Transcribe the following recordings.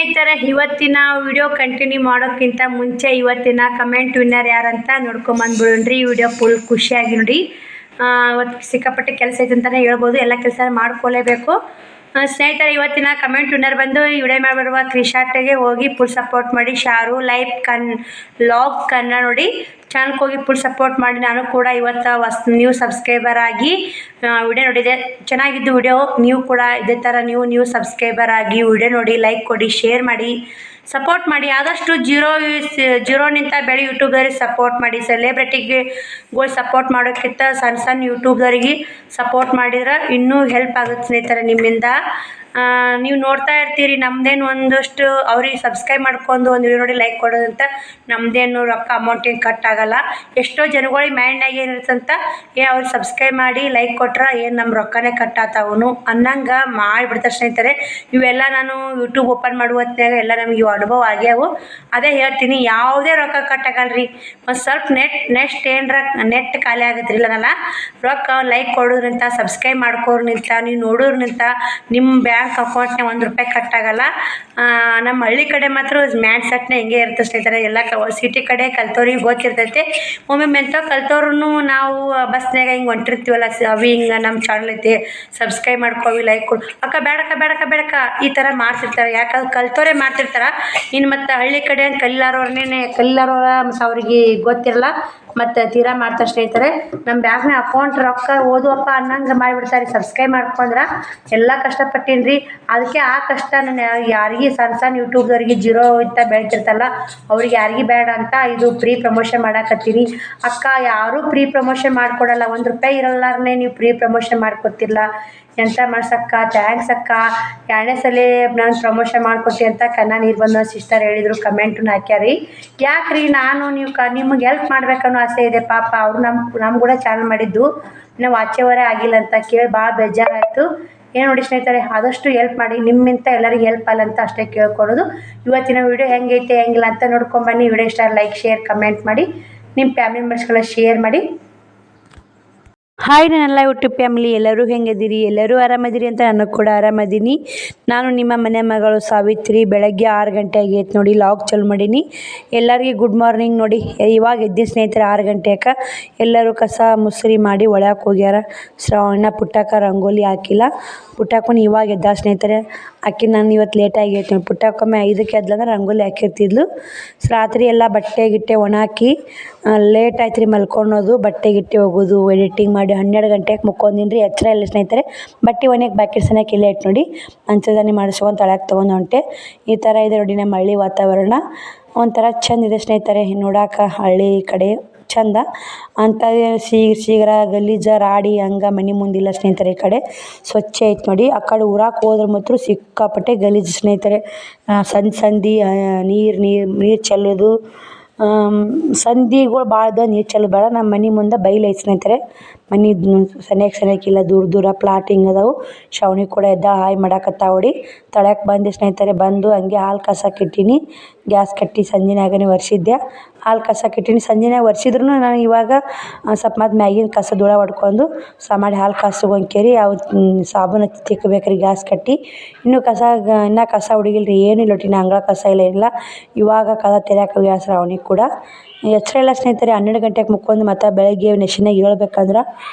ಸ್ನೇಹಿತರೆ, ಇವತ್ತಿನ video continue ಮಾಡೋಕ್ಕಿಂತ ಮುಂಚೆ ಇವತ್ತಿನ ಕಮೆಂಟ್ ವಿನ್ನರ್ ಯಾರಂತ ನೋಡ್ಕೊಂಬಂದ್ಬಿಡ್ರಿ. ಈ ವಿಡಿಯೋ ಫುಲ್ ಖುಷಿಯಾಗಿ ನೋಡಿ. ಇವತ್ತು ಸಿಕ್ಕಾಪಟ್ಟೆ ಕೆಲಸ ಐತೆ ಅಂತಲೇ ಹೇಳ್ಬೋದು. ಎಲ್ಲ ಕೆಲಸ ಮಾಡ್ಕೊಳ್ಳೇಬೇಕು. ಸ್ನೇಹಿತರೆ, ಇವತ್ತಿನ ಕಮೆಂಟ್ ವಿನ್ನರ್ ಬಂದು ಈ ವಿಡಿಯೋ ಮೇಲೆ ಬರುವ ಕ್ರಿಶಾಟ್ಗೆ ಹೋಗಿ ಫುಲ್ ಸಪೋರ್ಟ್ ಮಾಡಿ. ಶಾರು ಲೈಫ್ ಲಾಗ್ ಕನ್ನಡ ನೋಡಿ ಚಾನಲ್ಗೆ ಹೋಗಿ ಫುಲ್ ಸಪೋರ್ಟ್ ಮಾಡಿ. ನಾನು ಕೂಡ ಇವತ್ತು ನ್ಯೂ ಸಬ್ಸ್ಕ್ರೈಬರ್ ಆಗಿ ವಿಡಿಯೋ ನೋಡಿದೆ. ಚೆನ್ನಾಗಿದ್ದು ವಿಡಿಯೋ. ನೀವು ಕೂಡ ಇದೇ ಥರ ನ್ಯೂ ಸಬ್ಸ್ಕ್ರೈಬರ್ ಆಗಿ ವಿಡಿಯೋ ನೋಡಿ, ಲೈಕ್ ಕೊಡಿ, ಶೇರ್ ಮಾಡಿ, ಸಪೋರ್ಟ್ ಮಾಡಿ. ಆದಷ್ಟು ಜೀರೋನಿಂದ ಬೆಳೆ ಯೂಟ್ಯೂಬ್ದವ್ರಿಗೆ ಸಪೋರ್ಟ್ ಮಾಡಿ. ಸೆಲೆಬ್ರಿಟಿಗಳು ಸಪೋರ್ಟ್ ಮಾಡೋಕ್ಕಿಂತ ಸಣ್ಣ ಯೂಟ್ಯೂಬ್ದವ್ರಿಗೆ ಸಪೋರ್ಟ್ ಮಾಡಿದ್ರೆ ಇನ್ನೂ ಹೆಲ್ಪ್ ಆಗುತ್ತೆ ಸ್ನೇಹಿತರೆ ನಿಮ್ಮಿಂದ. ನೀವು ನೋಡ್ತಾ ಇರ್ತೀರಿ, ನಮ್ಮದೇನು ಒಂದಷ್ಟು ಅವ್ರಿಗೆ ಸಬ್ಸ್ಕ್ರೈಬ್ ಮಾಡ್ಕೊಂಡು ಒಂದು ವಿಡಿಯೋ ನೋಡಿ ಲೈಕ್ ಕೊಡೋದಂತ ನಮ್ಮದೇನು ರೊಕ್ಕ ಅಮೌಂಟ್ ಏನು ಕಟ್ ಆಗೋಲ್ಲ. ಎಷ್ಟೋ ಜನಗಳಿಗೆ ಮೈಂಡ್ನಾಗ ಏನಿರುತ್ತಂತ ಅವ್ರು ಸಬ್ಸ್ಕ್ರೈಬ್ ಮಾಡಿ ಲೈಕ್ ಕೊಟ್ರೆ ಏನು ನಮ್ಮ ರೊಕ್ಕನೇ ಕಟ್ ಆತಾವನು ಅನ್ನಂಗೆ ಮಾಡಿಬಿಡ್ತಾರೆ ಸ್ನೇಹಿತರೆ. ಇವೆಲ್ಲ ನಾನು ಯೂಟ್ಯೂಬ್ ಓಪನ್ ಮಾಡುವ ಹೊತ್ನಾಗ ಎಲ್ಲ ನಮಗೆ ಇವು ಅನುಭವ ಆಗ್ಯಾವು. ಅದೇ ಹೇಳ್ತೀನಿ, ಯಾವುದೇ ರೊಕ್ಕ ಕಟ್ ಆಗಲ್ರಿ. ಒಂದು ಸ್ವಲ್ಪ ನೆಟ್ ಖಾಲಿ ಆಗುತ್ತೆ ಇಲ್ಲನಲ್ಲ, ರೊಕ್ಕ ಲೈಕ್ ಕೊಡೋದ್ರಿಂದ ಸಬ್ಸ್ಕ್ರೈಬ್ ಮಾಡ್ಕೋರ್ನಿಂತ ನೀವು ನೋಡೋರ್ನಿಂತ ನಿಮ್ಮ ಬ್ಯಾಂಕ್ ಅಕೌಂಟ್ನಾಗ ₹1 ಕಟ್ ಆಗಲ್ಲ. ನಮ್ಮ ಹಳ್ಳಿ ಕಡೆ ಮಾತ್ರ ಮ್ಯಾಟ್ ಸೆಟ್ನ ಹಿಂಗೆ ಇರುತ್ತೆ ಸ್ನೇಹಿತರೆ. ಎಲ್ಲ ಸಿಟಿ ಕಡೆ ಕಲ್ತವ್ರಿಗೆ ಗೊತ್ತಿರ್ತೈತೆ. ಒಮ್ಮೊಮ್ಮೆ ಎಂತ ಕಲ್ತವ್ರು ನಾವು ಬಸ್ನಾಗ ಹಿಂಗೆ ಹೊಂಟಿರ್ತೀವಲ್ಲ, ಅವಿ ಹಿಂಗೆ ನಮ್ಮ ಚಾನಲ್ ಐತೆ ಸಬ್ಸ್ಕ್ರೈಬ್ ಮಾಡ್ಕೋವಿ, ಲೈಕ್ ಕೊಡು ಅಕ್ಕ, ಬೇಡಕ್ಕ ಈ ಥರ ಮಾಡ್ತಿರ್ತಾರೆ. ಯಾಕಂದ್ರೆ ಕಲ್ತವ್ರೆ ಮಾಡ್ತಿರ್ತಾರೆ. ಇನ್ನು ಮತ್ತು ಹಳ್ಳಿ ಕಡೆ ಕಲಿಲಾರವ್ರ ಮತ್ತು ಅವ್ರಿಗೆ ಗೊತ್ತಿರಲ್ಲ, ಮತ್ತು ತೀರಾ ಮಾಡ್ತಾರೆ ಸ್ನೇಹಿತರೆ. ನಮ್ಮ ಬ್ಯಾಂಕ್ನ ಅಕೌಂಟ್ ರೊಕ್ಕ ಓದುವಪ್ಪ ಅನ್ನಂಗೆ ಮಾಡಿಬಿಡ್ತಾರೆ. ಸಬ್ಸ್ಕ್ರೈಬ್ ಮಾಡ್ಕೊಂಡ್ರೆ ಎಲ್ಲ ಕಷ್ಟಪಟ್ಟೀನಿ ರೀ. ಅದಕ್ಕೆ ಆ ಕಷ್ಟ ನಾನು ಯಾರಿಗೆ ಸಣ್ಣ ಯೂಟ್ಯೂಬ್ದವ್ರಿಗೆ ಜೀರೋ ಇಂತ ಬೆಳ್ತಿರ್ತಲ್ಲ ಅವ್ರಿಗೆ ಯಾರಿಗೆ ಬೇಡ ಅಂತ ಇದು ಪ್ರೀ ಪ್ರಮೋಷನ್ ಮಾಡಾಕತ್ತೀನಿ. ಅಕ್ಕ, ಯಾರೂ ಪ್ರೀ ಪ್ರಮೋಷನ್ ಮಾಡಿಕೊಡಲ್ಲ. ₹1 ಇರಲ್ಲಾರನೆ ನೀವು ಪ್ರೀ ಪ್ರಮೋಷನ್ ಮಾಡ್ಕೊತಿಲ್ಲ. ಎಂತ ಮಾಡ್ಸಕ್ಕ, ಥ್ಯಾಂಕ್ಸ್ ಅಕ್ಕ, 2ನೇ ಸಲ ನಾನು ಪ್ರಮೋಷನ್ ಮಾಡ್ಕೊಡ್ತೀನಿ ಅಂತ ಕಣ್ಣ ನೀರು ಬಂದು ಸಿಸ್ಟರ್ ಹೇಳಿದರು. ಕಮೆಂಟನ್ನು ಹಾಕ್ಯಾರಿ. ಯಾಕ್ರಿ, ನಾನು ನಿಮಗೆ ಹೆಲ್ಪ್ ಮಾಡ್ಬೇಕನ್ನೋ ಆಸೆ ಇದೆ. ಪಾಪ ಅವರು ನಮ್ಮ ಕೂಡ ಚಾನಲ್ ಮಾಡಿದ್ದು ನಾವು ಆಚೆವರೇ ಆಗಿಲ್ಲ ಅಂತ ಕೇಳಿ ಭಾಳ ಬೇಜಾರಾಯಿತು. ಏನು ನೋಡಿ ಸ್ನೇಹಿತರೆ, ಆದಷ್ಟು ಹೆಲ್ಪ್ ಮಾಡಿ. ನಿಮ್ಮಿಂದ ಎಲ್ಲರಿಗೂ ಹೆಲ್ಪ್ ಅಲ್ಲ ಅಂತ ಅಷ್ಟೇ ಕೇಳ್ಕೊಡೋದು. ಇವತ್ತಿನ ವಿಡಿಯೋ ಹೆಂಗೈತೆ ಹೆಂಗಿಲ್ಲ ಅಂತ ನೋಡ್ಕೊಂಬನ್ನಿ. ವಿಡಿಯೋ ಇಷ್ಟ ಲೈಕ್ ಶೇರ್ ಕಮೆಂಟ್ ಮಾಡಿ, ನಿಮ್ಮ ಫ್ಯಾಮಿಲಿ ಮೆಂಬರ್ಸ್ಗೆಲ್ಲ ಶೇರ್ ಮಾಡಿ. ಹಾಯ್ ನನ್ನೆಲ್ಲ ಯೂಟ್ಯೂಬ್ ಫ್ಯಾಮಿಲಿ, ಎಲ್ಲರೂ ಹೆಂಗಿದ್ದೀರಿ? ಎಲ್ಲರೂ ಆರಾಮದಿರಿ ಅಂತ ನಾನು ಕೂಡ ಆರಾಮದೀನಿ. ನಾನು ನಿಮ್ಮ ಮನೆ ಮಗಳು ಸಾವಿತ್ರಿ. ಬೆಳಗ್ಗೆ 6 ಗಂಟೆ ಆಗೈತೆ ನೋಡಿ, ಲಾಗ್ ಚಾಲು ಮಾಡೀನಿ. ಎಲ್ಲರಿಗೆ ಗುಡ್ ಮಾರ್ನಿಂಗ್ ನೋಡಿ. ಇವಾಗ ಎದ್ದಿ ಸ್ನೇಹಿತರೆ 6 ಗಂಟೆಗೆ. ಎಲ್ಲರೂ ಕಸ ಮುಸ್ರಿ ಮಾಡಿ ಒಳಕ್ಕೆ ಹೋಗ್ಯಾರ. ಶ್ರಾವಣ ಪುಟ್ಟಕ್ಕ ರಂಗೋಲಿ ಹಾಕಿಲ್ಲ. ಪುಟ್ಟಕ್ಕನ ಇವಾಗ ಎದ್ದ ಸ್ನೇಹಿತರೆ. ಆಕೆ ನಾನು ಇವತ್ತು ಲೇಟಾಗಿ ಐತೆ ನೋಡಿ. ಪುಟ್ಟಕ್ಕೊಮ್ಮೆ 5ಕ್ಕೆ ಎದ್ಲಂದ್ರೆ ರಂಗೋಲಿ ಹಾಕಿರ್ತಿದ್ಲು. ರಾತ್ರಿ ಎಲ್ಲ ಬಟ್ಟೆ ಗಿಟ್ಟೆ ಒಣ ಹಾಕಿ ಲೇಟ್ ಆಯ್ತು ರೀ ಮಲ್ಕೊಳೋದು. ಬಟ್ಟೆ ಗಿಟ್ಟೆ ಹೋಗೋದು, ಎಡಿಟಿಂಗ್ ಮಾಡಿ 12 ಗಂಟೆಗೆ ಮುಕ್ಕೊಂದಿನಿ ರೀ. ಎಚ್ಚರ ಇಲ್ಲ ಸ್ನೇಹಿತರೆ. ಬಟ್ಟೆ ಒಣಕ್ಕೆ ಬಾಕಿ ಸನಕ್ಕೆ ಇಲ್ಲ ಇಟ್ಟು ನೋಡಿ, ಮಂಚದಾನಿ ಮಾಡಿಸ್ಕೊಂಡು ತಳಕ್ಕೆ ತೊಗೊಂಡು ಹೊಂಟೆ. ಈ ಥರ ಇದೆ ನೋಡಿ ನಮ್ಮ ಹಳ್ಳಿ ವಾತಾವರಣ. ಒಂಥರ ಚೆಂದ ಇದೆ ಸ್ನೇಹಿತರೆ ನೋಡೋಕೆ. ಹಳ್ಳಿ ಕಡೆ ಚಂದ ಅಂತ ಶೀಘ್ರ ಗಲೀಜ ರಾಡಿ ಹಂಗೆ ಮನೆ ಮುಂದಿಲ್ಲ ಸ್ನೇಹಿತರೆ. ಈ ಕಡೆ ಸ್ವಚ್ಛ ಐತೆ ನೋಡಿ. ಆ ಕಡೆ ಊರಾಕೆ ಹೋದ್ರೆ ಮಾತ್ರ ಸಿಕ್ಕಾಪಟ್ಟೆ ಗಲೀಜು ಸ್ನೇಹಿತರೆ. ಸಂದಿ ನೀರು ಚೆಲ್ಲೋದು, ಸಂದಿಗಳು ಭಾಳ ನೀರು ಚೆಲ್ಲೋದು ಬೇಡ. ನಮ್ಮ ಮನೆ ಮುಂದೆ ಬೈಲು ಐತೆ ಸ್ನೇಹಿತರೆ. ಮನೆ ಸನಿಯಕ್ಕಿಲ್ಲ, ದೂರ ಪ್ಲಾಟಿಂಗ್ ಅದಾವು. ಶ್ರಾವಣಿ ಕೂಡ ಎದ್ದ ಹಾಯ್ ಮಾಡಾಕತ್ತಾವ ಹೊಡಿ. ತಳಕ್ಕೆ ಬಂದೆ ಸ್ನೇಹಿತರೆ. ಬಂದು ಹಂಗೆ ಹಾಲು ಕಸಕ್ಕೆ ಇಟ್ಟೀನಿ. ಗ್ಯಾಸ್ ಕಟ್ಟಿ ಸಂಜೆನಾಗನೇ ಒರೆಸಿದ್ದೆ. ಹಾಲು ಕಸಕ್ಕೆ ಇಟ್ಟೀನಿ. ಸಂಜೆನಾಗ ಒರೆಸಿದ್ರು ನಾನು ಇವಾಗ ಸ್ವಲ್ಪ ಮತ್ತು ಮ್ಯಾಗಿನ ಕಸ ಧೂಳ ಹೊಡ್ಕೊಂಡು ಮಾಡಿ ಹಾಲು ಕಾಸ್ಕೊಂಡ್ಕೇರಿ ಅವು ಸಾಬೂನು ಹಚ್ಚಿ ತಿಕ್ಕಬೇಕ್ರಿ ಗ್ಯಾಸ್ ಕಟ್ಟಿ. ಇನ್ನೂ ಕಸ ಹುಡುಗಿಲ್ಲ ರೀ, ಏನಿಲ್ಲ ಒಟ್ಟಿನ ಅಂಗಳ ಕಸ ಇಲ್ಲ. ಇವಾಗ ಕಸ ತೆರ್ಯಾಕೆ ಹೋಗ್ಯಾಳ ಶ್ರಾವಣಿ ಕೂಡ. ಎಚ್ಚರ ಇಲ್ಲ ಸ್ನೇಹಿತರೆ. 12 ಗಂಟೆಗೆ ಮುಕ್ಕೊಂಡು ಮತ್ತು ಬೆಳಗ್ಗೆ ನೆಶಿನಾಗ ಹೇಳ್ಬೇಕಂದ್ರೆ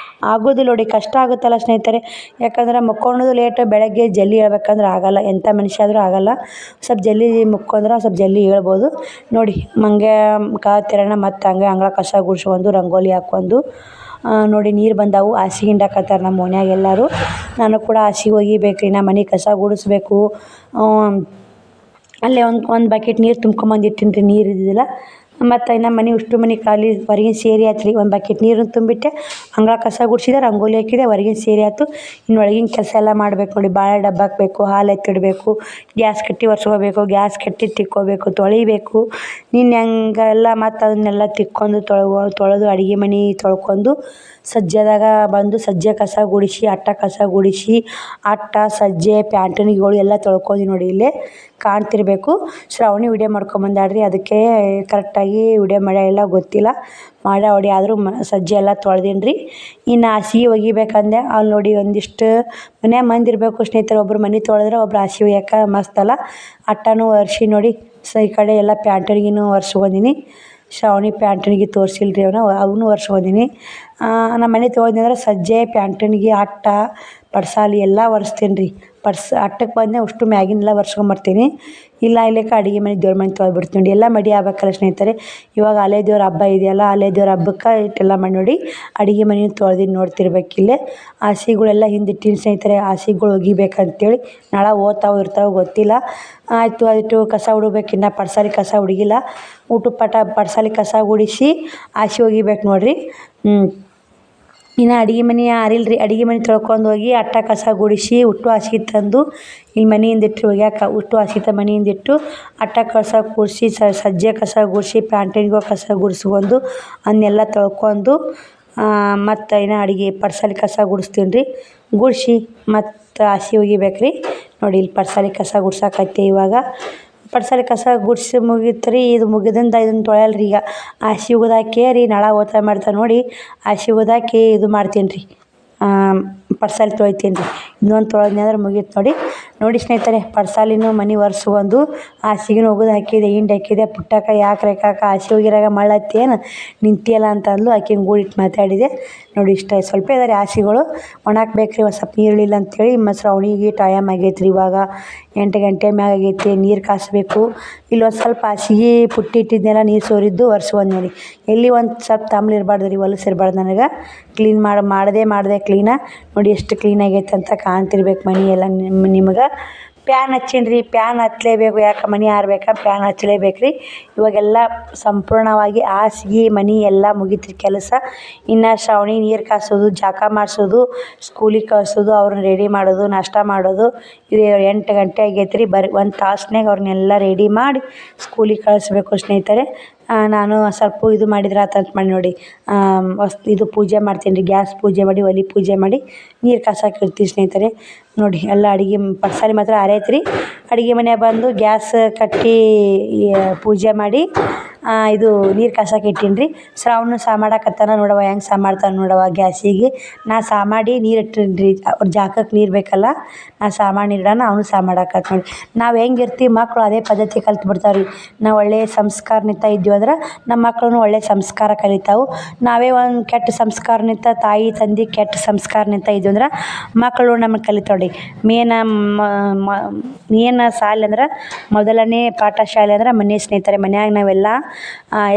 ಆಗೋದಿಲ್ಲ ನೋಡಿ. ಕಷ್ಟ ಆಗುತ್ತಲ್ಲ ಸ್ನೇಹಿತರೆ. ಯಾಕಂದ್ರೆ ಮುಕ್ಕೊಳ್ಳೋದು ಲೇಟ್, ಬೆಳಗ್ಗೆ ಜಲ್ದಿ ಹೇಳ್ಬೇಕಂದ್ರೆ ಆಗೋಲ್ಲ. ಎಂಥ ಮನುಷ್ಯ ಆದರೂ ಆಗೋಲ್ಲ. ಸ್ವಲ್ಪ ಜಲ್ದಿ ಮುಕ್ಕೊಂಡ್ರೆ ಸ್ವಲ್ಪ ಜಲ್ದಿ ಹೇಳ್ಬೋದು ನೋಡಿ. ಮಂಗೆ ತೆರಣ ಮತ್ತು ಹಂಗೆ ಅಂಗಳ ಕಸ ಗುಡ್ಸ್ಕೊಂಡು ರಂಗೋಲಿ ಹಾಕ್ಕೊಂಡು ನೋಡಿ. ನೀರು ಬಂದವು. ಹಾಸಿಗೆ ಹಿಂಡಾಕತ್ತಾರೆ ನಮ್ಮ ಮನ್ಯಾಗ ಎಲ್ಲರೂ. ನಾನು ಕೂಡ ಹಾಸಿಗೆ ಒಗಿಬೇಕು ರೀ. ನಮ್ಮ ಮನೆ ಕಸ ಗುಡಿಸ್ಬೇಕು. ಅಲ್ಲೇ ಒಂದು ಬಕೆಟ್ ನೀರು ತುಂಬ್ಕೊಂಬಂದು ಇಟ್ಟಿನಿ ರೀ, ನೀರು ಇದ್ದಿದ್ದಿಲ್ಲ. ಮತ್ತು ನಮ್ಮ ಮನೆ ಉಷ್ಟು ಮನೆ ಖಾಲಿ, ಹೊರಗಿನ ಸೇರಿ ಆಯ್ತು ರೀ. ಒಂದು ಬಕೆಟ್ ನೀರನ್ನು ತುಂಬಿಟ್ಟೆ, ಅಂಗಳ ಕಸ ಗುಡಿಸಿದೆ, ರಂಗೋಲಿ ಹಾಕಿದೆ, ಹೊರಗಿನ ಸೇರಿ ಆಯ್ತು. ಇನ್ನು ಒಳಗಿನ ಕೆಲಸ ಎಲ್ಲ ಮಾಡ್ಬೇಕು ನೋಡಿ. ಬಾಳೆ ಡಬ್ಬ ಹಾಕಬೇಕು, ಹಾಲು ಎತ್ತಿಡಬೇಕು, ಗ್ಯಾಸ್ ಕಟ್ಟಿ ಒರೆಸ್ಕೋಬೇಕು, ಗ್ಯಾಸ್ ಕಟ್ಟಿ ತಿಕ್ಕೋಬೇಕು, ತೊಳಿಬೇಕು. ಹಂಗೆಲ್ಲ ಮತ್ತು ಅದನ್ನೆಲ್ಲ ತಿಕ್ಕೊಂಡು ತೊಳೆದು ಅಡುಗೆ ಮನೆ ತೊಳ್ಕೊಂಡು ಸಜ್ಜೆದಾಗ ಬಂದು ಸಜ್ಜೆ ಕಸ ಗುಡಿಸಿ, ಅಟ್ಟ ಕಸ ಗುಡಿಸಿ, ಅಟ್ಟ ಸಜ್ಜೆ ಪ್ಯಾಂಟಣಿಗಳು ಎಲ್ಲ ತೊಳ್ಕೊಂಡು ನೋಡಿ. ಇಲ್ಲೇ ಕಾಣ್ತಿರ್ಬೇಕು. ಶ್ರಾವಣಿ ವಿಡಿಯೋ ಮಾಡ್ಕೊಂಬಂದಾಡ್ರಿ. ಅದಕ್ಕೆ ಕರೆಕ್ಟಾಗಿ ಹಂಗಾಗಿ ವಿಡಿಯೋ ಮಾಡ್ಯಾಳಿಲ್ಲ ಗೊತ್ತಿಲ್ಲ. ಹೊಡಿ ಆದರೂ ಸಜ್ಜೆ ಎಲ್ಲ ತೊಳ್ದೀನಿ ರೀ. ಇನ್ನು ಹಾಸಿಗೆ ಒಗಿಬೇಕಂದೆ ಅಲ್ಲಿ ನೋಡಿ ಒಂದಿಷ್ಟು ಮನ್ಯಾಗ ಮಂದಿ ಇರಬೇಕು ಸ್ನೇಹಿತರೆ. ಒಬ್ರು ಮನೆ ತೊಳೆದ್ರೆ ಒಬ್ರು ಹಾಸಿಗೆ ಒಗ್ಯಾಕ ಮಸ್ತಲ್ಲ. ಅಟ್ಟನೂ ಒರೆಸಿ ನೋಡಿ ಈ ಕಡೆ ಎಲ್ಲ ಪ್ಯಾಂಟಣಿಗೂ ಒರೆಸ್ಕೊಂಡೀನಿ. ಶ್ರಾವಣಿ ಪ್ಯಾಂಟಣಿಗೆ ತೋರಿಸಿಲ್ಲ ರೀ ಅವನು ಒರೆಸ್ಕೊಂಡೀನಿ. ನಮ್ಮ ಮನೆ ತೊಳೆದ್ನಿ ಅಂದ್ರೆ ಸಜ್ಜೆ ಪ್ಯಾಂಟಣಿಗೆ ಅಟ್ಟ ಪಡ್ಸಾಲಿ ಎಲ್ಲ ಒರೆಸ್ತೀನಿ ರೀ. ಅಟ್ಟಕ್ಕೆ ಬಂದೆ ಅಷ್ಟು ಮ್ಯಾಗಿನೆಲ್ಲ ಒರೆಸ್ಕೊಂಬರ್ತೀನಿ. ಇಲ್ಲ ಇಲ್ಲಕ್ಕೆ ಅಡುಗೆ ಮನೆ ದೇವ್ರ ಮನೆ ತೊಳ್ಬಿಡ್ತೀನಿ ನೋಡಿ. ಎಲ್ಲ ಮಡಿ ಆಗ್ಬೇಕಲ್ಲ ಸ್ನೇಹಿತರೆ. ಇವಾಗ ಅಲೆ ದೇವ್ರ ಹಬ್ಬ ಇದೆಯಲ್ಲ, ಅಲೆ ದೇವ್ರ ಹಬ್ಬಕ್ಕೆ ಇಟ್ಟೆಲ್ಲ ಮಾಡಿ ನೋಡಿ ಅಡುಗೆ ಮನೆ ತೊಳ್ದಿದ್ದು ನೋಡ್ತಿರ್ಬೇಕಿಲ್ಲೇ. ಹಾಸಿಗೆಗಳೆಲ್ಲ ಹಿಂದಿಟ್ಟಿನಿ ಸ್ನೇಹಿತರೆ. ಹಾಸಿಗೆಗಳು ಒಗಿಬೇಕಂತೇಳಿ ನಾಳೆ ಓದ್ತಾವೆ ಇರ್ತಾವೆ ಗೊತ್ತಿಲ್ಲ. ಆಯಿತು ಆಯಿತು ಕಸ ಹುಡಬೇಕು. ಇನ್ನು ಪಡ್ಸಾಲಿ ಕಸ ಹುಡುಗಿಲ್ಲ. ಪಡ್ಸಾಲಿ ಕಸ ಗುಡಿಸಿ ಹಾಸಿಗೆ ಒಗಿಬೇಕು ನೋಡಿರಿ. ಇನ್ನು ಅಡುಗೆ ಮನೆ ಆರಿಲ್ಲ ರೀ. ಅಡುಗೆ ಮನೆ ತೊಳ್ಕೊಂಡು ಹೋಗಿ ಅಟ್ಟ ಕಸ ಗುಡಿಸಿ ಉಟ್ಟು ಹಾಸಿಗೆ ತಂದು ಇಲ್ಲಿ ಮನೆಯಿಂದಿಟ್ಟು ಒಗ್ಯಾಕ ಉಟ್ಟು ಹಾಸಿಗೆ ಮನೆಯಿಂದಿಟ್ಟು ಅಟ್ಟ ಕಸ ಗುಡಿಸಿ ಸಜ್ಜೆ ಕಸ ಗುಡಿಸಿ ಪ್ಯಾಂಟಣಿಗೂ ಕಸ ಗುಡಿಸ್ಕೊಂಡು ಅದನ್ನೆಲ್ಲ ತೊಳ್ಕೊಂಡು ಮತ್ತು ಇನ್ನು ಅಡುಗೆ ಪಡ್ಸಾಲಿ ಕಸ ಗುಡಿಸ್ತೀನಿ ರೀ. ಗುಡಿಸಿ ಮತ್ತು ಹಾಸಿಗೆ ಒಗಿಬೇಕು ರೀ. ನೋಡಿ ಇಲ್ಲಿ ಪಡ್ಸಾಲಿ ಕಸ ಗುಡ್ಸಕತ್ತೆ. ಇವಾಗ ಪಡ್ಸಾಲಿ ಕಸ ಗುಡಿಸಿ ಮುಗೀತು ರೀ. ಇದು ಮುಗಿದಿಂದ ಇದನ್ನು ತೊಳೆಯಲ್ಲ ರೀ. ಈಗ ಹಾಸಿಗೆ ಒಗ್ದಾಕಿ ರೀ ನಾಳೆ ಓದ್ತಾ ಮಾಡ್ತಾ ನೋಡಿ ಹಾಸಿಗೆ ಒಗ್ದಾಕಿ ಇದು ಮಾಡ್ತೀನಿ ರೀ. ಪಡ್ಸಾಲಿ ತೊಳಿತೀನಿ ರೀ. ಇನ್ನೊಂದು ತೊಳೆದ್ನಿ ಅಂದ್ರೆ ಮುಗೀತು ನೋಡಿ ಸ್ನೇಹಿತರೆ. ಪಡ್ಸಾಲಿನೂ ಮನೆ ಒರೆಸ್ಕೊಂಡು ಹಾಸಿಗೆನೂ ಒಗೆದು ಹಾಕಿದೆ, ಹಿಂಡಿ ಹಾಕಿದೆ. ಪುಟ್ಟಕ್ಕ ಯಾಕೆ ರೇಖಾಕ ಹಾಸಿಗೆ ಒಗಿರಾಗ ಮಳ್ಳತ್ತೇನು ನಿಂತಿಯಲ್ಲ ಅಂತ ಅಂದ್ಲು. ಆಕಿನ ಗೂಡಿಟ್ಟು ಮಾತಾಡಿದೆ ನೋಡಿ. ಇಷ್ಟ ಸ್ವಲ್ಪ ಇದಾರೆ ಹಾಸಿಗೆಗಳು ಒಣಾಕ್ಬೇಕು ರೀ. ಒಂದು ಸ್ವಲ್ಪ ನೀರಿಲ್ಲ ಅಂತೇಳಿ ಶ್ರಾವಣಿಗೆ ಟೈಮ್ ಆಗೈತೆ ರೀ. ಇವಾಗ 8 ಗಂಟೆ ಮ್ಯಾಗ ಆಗೈತೆ. ನೀರು ಕಾಸಬೇಕು. ಇಲ್ಲೊಂದು ಸ್ವಲ್ಪ ಹಾಸಿಗೆ ಪುಟ್ಟಿ ಇಟ್ಟಿದ್ದೆಲ್ಲ ನೀರು ಸೋರಿದ್ದು ಒರೆಸ್ಕೊಂಡು ನೋಡಿ. ಎಲ್ಲಿ ಒಂದು ಸ್ವಲ್ಪ ತಮ್ಲು ಇರಬಾರ್ದು ರೀ, ಹೊಲಸು ಇರಬಾರ್ದು. ನನಗೆ ಕ್ಲೀನ್ ಮಾಡಿದೆ ಕ್ಲೀನ ನೋಡಿ. ಎಷ್ಟು ಕ್ಲೀನ್ ಆಗೈತೆ ಅಂತ ಕಾಣ್ತಿರ್ಬೇಕು ಮನೆ ಎಲ್ಲ ನಿಮ್ಗೆ. ಪ್ಯಾನ್ ಹಚ್ಚೀನಿ ರೀ. ಪ್ಯಾನ್ ಹಚ್ಚಲೇಬೇಕು. ಯಾಕೆ ಮನೆ ಆರ್ಬೇಕಾ ಪ್ಯಾನ್ ಹಚ್ಚಲೇಬೇಕು ರೀ. ಇವಾಗೆಲ್ಲ ಸಂಪೂರ್ಣವಾಗಿ ಹಾಸಿಗೆ ಮನೆ ಎಲ್ಲ ಮುಗೀತು ರೀ ಕೆಲಸ. ಇನ್ನು ಶ್ರಾವಣಿ ನೀರು ಕಾಸೋದು, ಜಾಕ ಮಾಡಿಸೋದು, ಸ್ಕೂಲಿಗೆ ಕಳಿಸೋದು, ಅವ್ರನ್ನ ರೆಡಿ ಮಾಡೋದು, ನಾಷ್ಟ ಮಾಡೋದು. ಇದು 8 ಗಂಟೆ ಆಗೈತೆ ರೀ. ಒಂದು ತಾಸ್ನಾಗ ಅವ್ರನ್ನೆಲ್ಲ ರೆಡಿ ಮಾಡಿ ಸ್ಕೂಲಿಗೆ ಕಳಿಸ್ಬೇಕು ಸ್ನೇಹಿತರೆ. ನಾನು ಸ್ವಲ್ಪ ಇದು ಮಾಡಿದ್ರೆ ಆತಂತ ಮಾಡಿ ನೋಡಿ ಇದು ಪೂಜೆ ಮಾಡ್ತೀನಿ ರೀ. ಗ್ಯಾಸ್ ಪೂಜೆ ಮಾಡಿ ಒಲೆ ಪೂಜೆ ಮಾಡಿ ನೀರು ಕಾಸಕ್ಕೆ ಇರ್ತೀವಿ ಸ್ನೇಹಿತರೆ. ನೋಡಿ ಎಲ್ಲ ಅಡುಗೆ ಪಡ್ಸಾಲಿ ಮಾತ್ರ ಆರೈತೆ ರೀ. ಅಡುಗೆ ಮನೆಯಾಗ ಬಂದು ಗ್ಯಾಸ್ ಕಟ್ಟಿ ಪೂಜೆ ಮಾಡಿ ಇದು ನೀರು ಕಾಸಕ್ಕೆ ಇಟ್ಟೀನಿ ರೀ. ಶ್ರಾವಣ ಸಹ ಮಾಡಕತ್ತಾನ ನೋಡವ ಹೆಂಗೆ ಸಹ ಮಾಡ್ತಾನೆ ನೋಡವ ಗ್ಯಾಸಿಗೆ. ನಾ ಸಹ ಮಾಡಿ ನೀರು ಇಟ್ಟಿನಿ ರೀ. ಅವ್ರ ಜಾಕಕ್ಕೆ ನೀರು ಬೇಕಲ್ಲ, ನಾ ಸಹ ಮಾಡಿ ಇಡೋಣ ಅವನು ಸಹ ಮಾಡಾಕತ್ತ ನೋಡಿ. ನಾವು ಹೆಂಗೆ ಇರ್ತೀವಿ ಮಕ್ಕಳು ಅದೇ ಪದ್ಧತಿ ಕಲ್ತು ಬಿಡ್ತಾವೆ ರೀ. ನಾವು ಒಳ್ಳೆಯ ಸಂಸ್ಕಾರನಿಂದ ಇದ್ದೀವಿ ಅಂದ್ರೆ ನಮ್ಮ ಮಕ್ಕಳು ಒಳ್ಳೆಯ ಸಂಸ್ಕಾರ ಕಲಿತಾವೆ. ನಾವೇ ಒಂದು ಕೆಟ್ಟ ಸಂಸ್ಕಾರನಿಂದ ತಾಯಿ ತಂದೆ ಕೆಟ್ಟ ಸಂಸ್ಕಾರನಿಂದ ಇದ್ವಿ ಅಂದ್ರೆ ಮಕ್ಕಳು ನಮಗೆ ಕಲಿತಾವೆ ರೀ. ಮೇನ್ ಶಾಲೆ ಅಂದ್ರೆ ಮೊದಲನೇ ಪಾಠ ಶಾಲೆ ಅಂದ್ರೆ ಮನೆ ಸ್ನೇಹಿತರೆ. ಮನ್ಯಾಗ ನಾವೆಲ್ಲ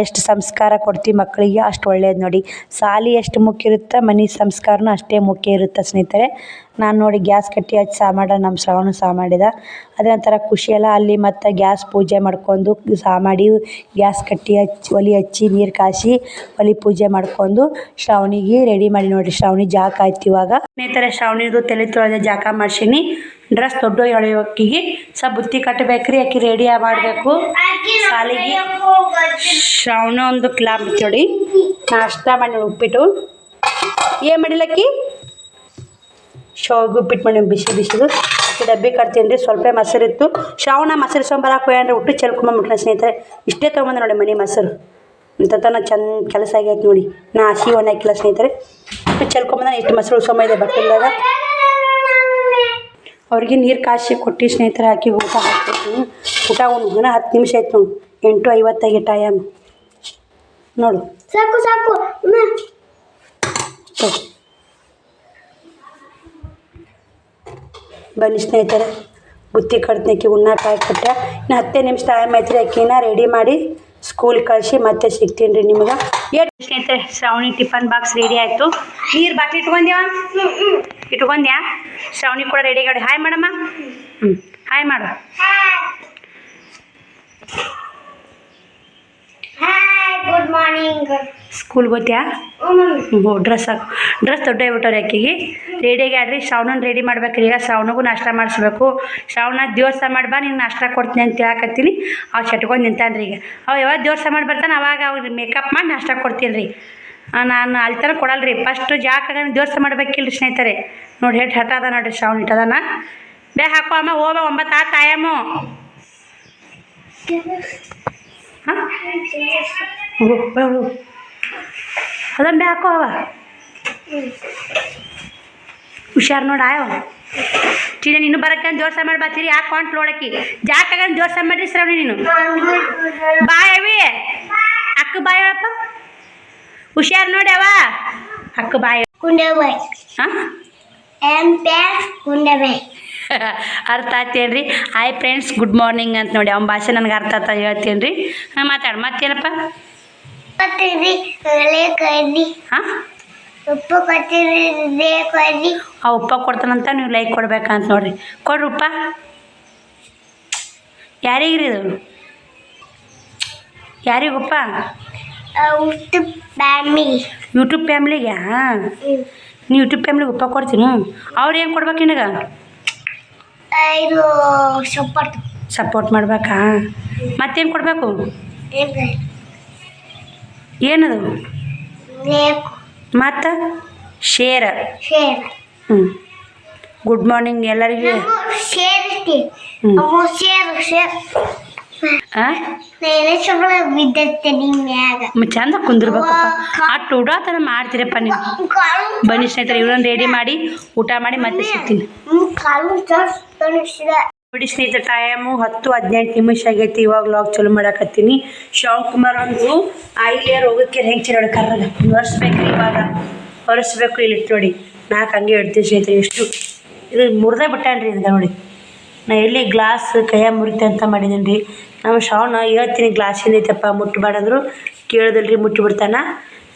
ಎಷ್ಟು ಸಂಸ್ಕಾರ ಕೊಡ್ತೀವಿ ಮಕ್ಕಳಿಗೆ ಅಷ್ಟು ಒಳ್ಳೇದು ನೋಡಿ. ಶಾಲೆ ಎಷ್ಟು ಮುಖ್ಯ ಇರುತ್ತೆ ಮನೆ ಸಂಸ್ಕಾರನೂ ಅಷ್ಟೇ ಮುಖ್ಯ ಇರುತ್ತೆ ಸ್ನೇಹಿತರೆ. ನಾನು ನೋಡಿ ಗ್ಯಾಸ್ ಕಟ್ಟಿ ಹಚ್ಚಿ ಸಹ ಮಾಡ ನಮ್ಮ ಶ್ರಾವಣ ಸಹ ಮಾಡಿದ. ಅದೇ ಒಂಥರ ಖುಷಿಯಲ್ಲ ಅಲ್ಲಿ. ಮತ್ತು ಗ್ಯಾಸ್ ಪೂಜೆ ಮಾಡ್ಕೊಂಡು ಸಹ ಮಾಡಿ ಗ್ಯಾಸ್ ಕಟ್ಟಿ ಹಚ್ಚಿ ಒಲೆ ಹಚ್ಚಿ ನೀರು ಕಾಸಿ ಒಲೆ ಪೂಜೆ ಮಾಡ್ಕೊಂಡು ಶ್ರಾವಣಿಗೆ ರೆಡಿ ಮಾಡಿ ನೋಡಿರಿ. ಶ್ರಾವಣಿ ಜಾಕ ಆಯ್ತು ಇವಾಗ ಸ್ನೇಹಿತರೆ. ಶ್ರಾವಣಿದು ತಲೆ ತೊಳೆದ ಜಾಕ ಮಾಡ್ಸೀನಿ. ಡ್ರೆಸ್ ದೊಡ್ಡ ಎಳೆಯೋಕಿಗೆ ಸ್ವಲ್ಪ ಬುತ್ತಿ ಕಟ್ಟಬೇಕು ರೀ. ಆಕಿ ರೆಡಿ ಮಾಡಬೇಕು ಶಾಲೆಗೆ. ಶ್ರಾವಣ ಒಂದು ಕ್ಲಾಪ್ ನೋಡಿ ನಾಷ್ಟ ಮಾಡಿ ಉಪ್ಪಿಟ್ಟು ಏನು ಮಾಡಿಲ್ಲಕ್ಕಿ ಶಾವಿಗೆ ಉಪ್ಪಿಟ್ಟು ಮಾಡಿ ಬಿಸಿದು ಡಬ್ಬಿ ಕಟ್ತೀನಿ ರೀ. ಸ್ವಲ್ಪ ಮೊಸರಿತ್ತು. ಶ್ರಾವಣ ಮೊಸರು ಸೊಂಬರಕ್ಕೆ ಹೋಗ್ಯಾನ್ರಿ. ಉಟ್ಟು ಚೆಲ್ಕೊಂಬಂದ್ಬಿಟ್ರೆ ಸ್ನೇಹಿತರೆ. ಇಷ್ಟೇ ತೊಗೊಂಬಂದ ನೋಡಿ ಮನೆ ಮೊಸರು ಇಂಥತನ ಚಂದ ಕೆಲಸ ಆಗೈತೆ ನೋಡಿ. ನಾ ಹಸಿ ಒಣ ಹಾಕಿಲ್ಲ ಸ್ನೇಹಿತರೆ. ಉಟ್ಟು ಚೆಲ್ಕೊಂಬಂದ ಇಷ್ಟು ಮೊಸರು ಉಳ್ಸೊಂಬೈದೆ ಬಟ್ಟೆಲ್ಲಾಗ. ಅವ್ರಿಗೆ ನೀರು ಕಾಸಿ ಕೊಟ್ಟು ಸ್ನೇಹಿತರೆ ಹಾಕಿ ಊಟ ಹಾಕ್ತೀನಿ. ಊಟ ಒಂದು 10 ನಿಮಿಷ ಆಯ್ತು ನೋಡಿ. 8:50 ಟೈಮ್ ನೋಡು. ಸಾಕು ಬನ್ನಿ ಸ್ನೇಹಿತರೆ. ಬುತ್ತಿ ಕಟ್ತೀನಿ. ಅಕ್ಕಿ ಉಣ್ಣಾಕ ಹಾಕ್ಬಿಟ್ಟೆ. ಇನ್ನು 10 ನಿಮಿಷ ಟೈಮ್ ಆಯ್ತು ರೀ. ಅಕ್ಕಿನ ರೆಡಿ ಮಾಡಿ ಸ್ಕೂಲಿಗೆ ಕಳಿಸಿ ಮತ್ತೆ ಸಿಗ್ತೀನಿ ರೀ ನಿಮ್ಗೆ. ಸ್ನೇಹಿತರೆ ಶ್ರಾವಣಿ ಟಿಫನ್ ಬಾಕ್ಸ್ ರೆಡಿ ಆಯಿತು. ನೀರು ಬಾಟ್ಲಿ ಇಟ್ಕೊಂಡ್ಯಾ ಶ್ರಾವಣಿ ಕೂಡ ರೆಡಿ ಆಗಿ ಹಾಯ್ ಮಾಡಮ್ಮ. ಹಾಯ್ ಮಾಡು. Good morning. ಸ್ಕೂಲ್ಗೆ ಹೋಗ್ತೀಯಾ? ಡ್ರೆಸ್ ದೊಡ್ಡ ಆಗ್ಬಿಟ್ಟವ್ರಿ ಅಕ್ಕಿಗೆ. ರೆಡಿಯಾಗಿ ಆಡ್ರಿ. ಶ್ರಾವಣನ ರೆಡಿ ಮಾಡ್ಬೇಕ್ರಿ. ಈಗ ಶ್ರಾವಣಗೂ ನಾಷ್ಟ ಮಾಡಿಸ್ಬೇಕು. ಶ್ರಾವಣ ದೇವ್ರ ಮಾಡಿ ಬಾ ನಿಂಗೆ ನಾಷ್ಟ ಕೊಡ್ತೀನಿ ಅಂತ ಹೇಳಕತ್ತೀನಿ. ಅವು ಚಟ್ಕೊಂಡು ನಿಂತಾನ್ರಿ. ಈಗ ಅವು ಯಾವಾಗ ದೇವ್ರ ಮಾಡಿ ಬರ್ತಾನೆ ಅವಾಗ ಅವ್ರಿಗೆ ಮೇಕಪ್ ಮಾಡಿ ನಾಷ್ಟ ಕೊಡ್ತೀನಿ ರೀ. ನಾನು ಅಲ್ಲಿ ತನಕ ಕೊಡಲ್ಲ ರೀ. ಫಸ್ಟು ಜಾಕಾಗ ದೇವ್ರ ಮಾಡ್ಬೇಕಿಲ್ಲ ಸ್ನೇಹಿತರೆ. ನೋಡಿ ಹೇಟ್ ಹಠ ಅದ ನೋಡಿರಿ. ಶ್ರಾವಣ ಇಟ್ಟದಾನ. ಹಾಕೋ ಅಮ್ಮ ಹೋಗ 9 ಟೈಮು. ಹಾಂ ಅದನ್ನ ಬ್ಯಾಕೋ ಅವ ಹುಷಾರು ನೋಡಿ ಆಯವ ಚೀನ ನೀನು ಬರಕ್ಕೆ ಜೋರ್ಸ ಮಾಡಿ ಬರ್ತೀರಿ ಯಾಕೆ ಕಾಂಟ್ ನೋಡಕ್ಕಿ ಜಾಕಾಗ ಜೋರ್ಸ ಮಾಡಿ ಶ್ರವಣಿ ನೀನು ಬಾಯವಿ ಅಕ್ಕ ಬಾಯ್ ಹೇಳಪ್ಪ ಹುಷಾರು ನೋಡಿ ಅವ ಅಕ್ಕ ಬಾಯ್ ಕುಂಡಬಾಯ್ ಹಾಂ ಕುಂಡಬಾಯ್ ಅರ್ಥ ಆಯ್ತೇನ್ರಿ ಹಾಯ್ ಫ್ರೆಂಡ್ಸ್ ಗುಡ್ ಮಾರ್ನಿಂಗ್ ಅಂತ ನೋಡಿ ಅವ್ನ ಭಾಷೆ ನನಗೆ ಅರ್ಥ ಆತ ಹೇಳ್ತೀನಿ ರೀ ಹಾಂ ಮಾತಾಡು ಮತ್ತೇನಪ್ಪ ಹಾಂ ಉಪ್ಪು ಕೊಡ್ತೀರಿ ಆ ಉಪ್ಪ ಕೊಡ್ತಾನಂತ ನೀವು ಲೈಕ್ ಕೊಡ್ಬೇಕಂತ ನೋಡ್ರಿ ಕೊಡ್ರಿ ಉಪ್ಪ ಯಾರಿಗ್ರಿ ಇದು ಯಾರಿಗೆ ಉಪ್ಪ ಯೂಟ್ಯೂಬ್ ಫ್ಯಾಮ್ಲಿಗೆ ನೀವು ಯೂಟ್ಯೂಬ್ ಫ್ಯಾಮ್ಲಿಗೆ ಉಪ್ಪ ಕೊಡ್ತೀನಿ ಅವ್ರು ಏನು ಕೊಡ್ಬೇಕು ನಿನಗೆ ಇದು ಸಪೋರ್ಟ್ ಮಾಡ್ಬೇಕಾ ಮತ್ತೇನು ಕೊಡಬೇಕು ಏನದು ಮತ್ತು ಶೇರ್ ಹ್ಞೂ ಗುಡ್ ಮಾರ್ನಿಂಗ್ ಎಲ್ಲರಿಗೂ ಚಂದ ಕುಂದಿರ್ಬೇಕಪ್ಪ ಆ ಟೂಡಾತನ ಮಾಡ್ತೀರಪ್ಪ ನೀವು ಬನ್ನಿ ಸ್ನೇಹಿತರೆ ಇವಳನ್ನು ರೆಡಿ ಮಾಡಿ ಊಟ ಮಾಡಿ ಮತ್ತೆ ಸಿಗ್ತೀನಿ ನೋಡಿ ಸ್ನೇಹಿತರೆ ಟೈಮು 10-18 ನಿಮಿಷ ಆಗೈತಿ ಇವಾಗ ಲಾಗ್ ಚಲೋ ಮಾಡಕತ್ತೀನಿ ಶಿವಕುಮಾರ್ ಒಂದು ಆಯಿಲೆ ರೋಗಕ್ಕೆ ಹೆಂಗೆ ಚಿರೋಡಿ ಕರ್ರಾಗ ಒರೆಸ್ಬೇಕ್ರಿ ಇವಾಗ ಒರೆಸ್ಬೇಕು ಇಲ್ಲಿ ನೋಡಿ 4 ಹಂಗೆ ಇಡ್ತೀವಿ ಸ್ನೇಹಿತರೆ ಎಷ್ಟು ಇದು ಮುರಿದೇ ಬಿಟ್ಟಾನ್ರಿ ಇದು ನೋಡಿ ನಾ ಎಲ್ಲಿ ಗ್ಲಾಸ್ ಕೈಯ ಮುರಿತೆ ಅಂತ ಮಾಡಿದ್ದೀನಿ ರೀ ನಮ್ಮ ಶ್ರಾವಣ ಹೇಳ್ತೀನಿ ಗ್ಲಾಸಿಂದ ಐತಪ್ಪ ಮುಟ್ಟಬಾರ್ದಂದ್ರು ಕೇಳೋದಿಲ್ರಿ ಮುಟ್ಟಿಬಿಡ್ತಾನ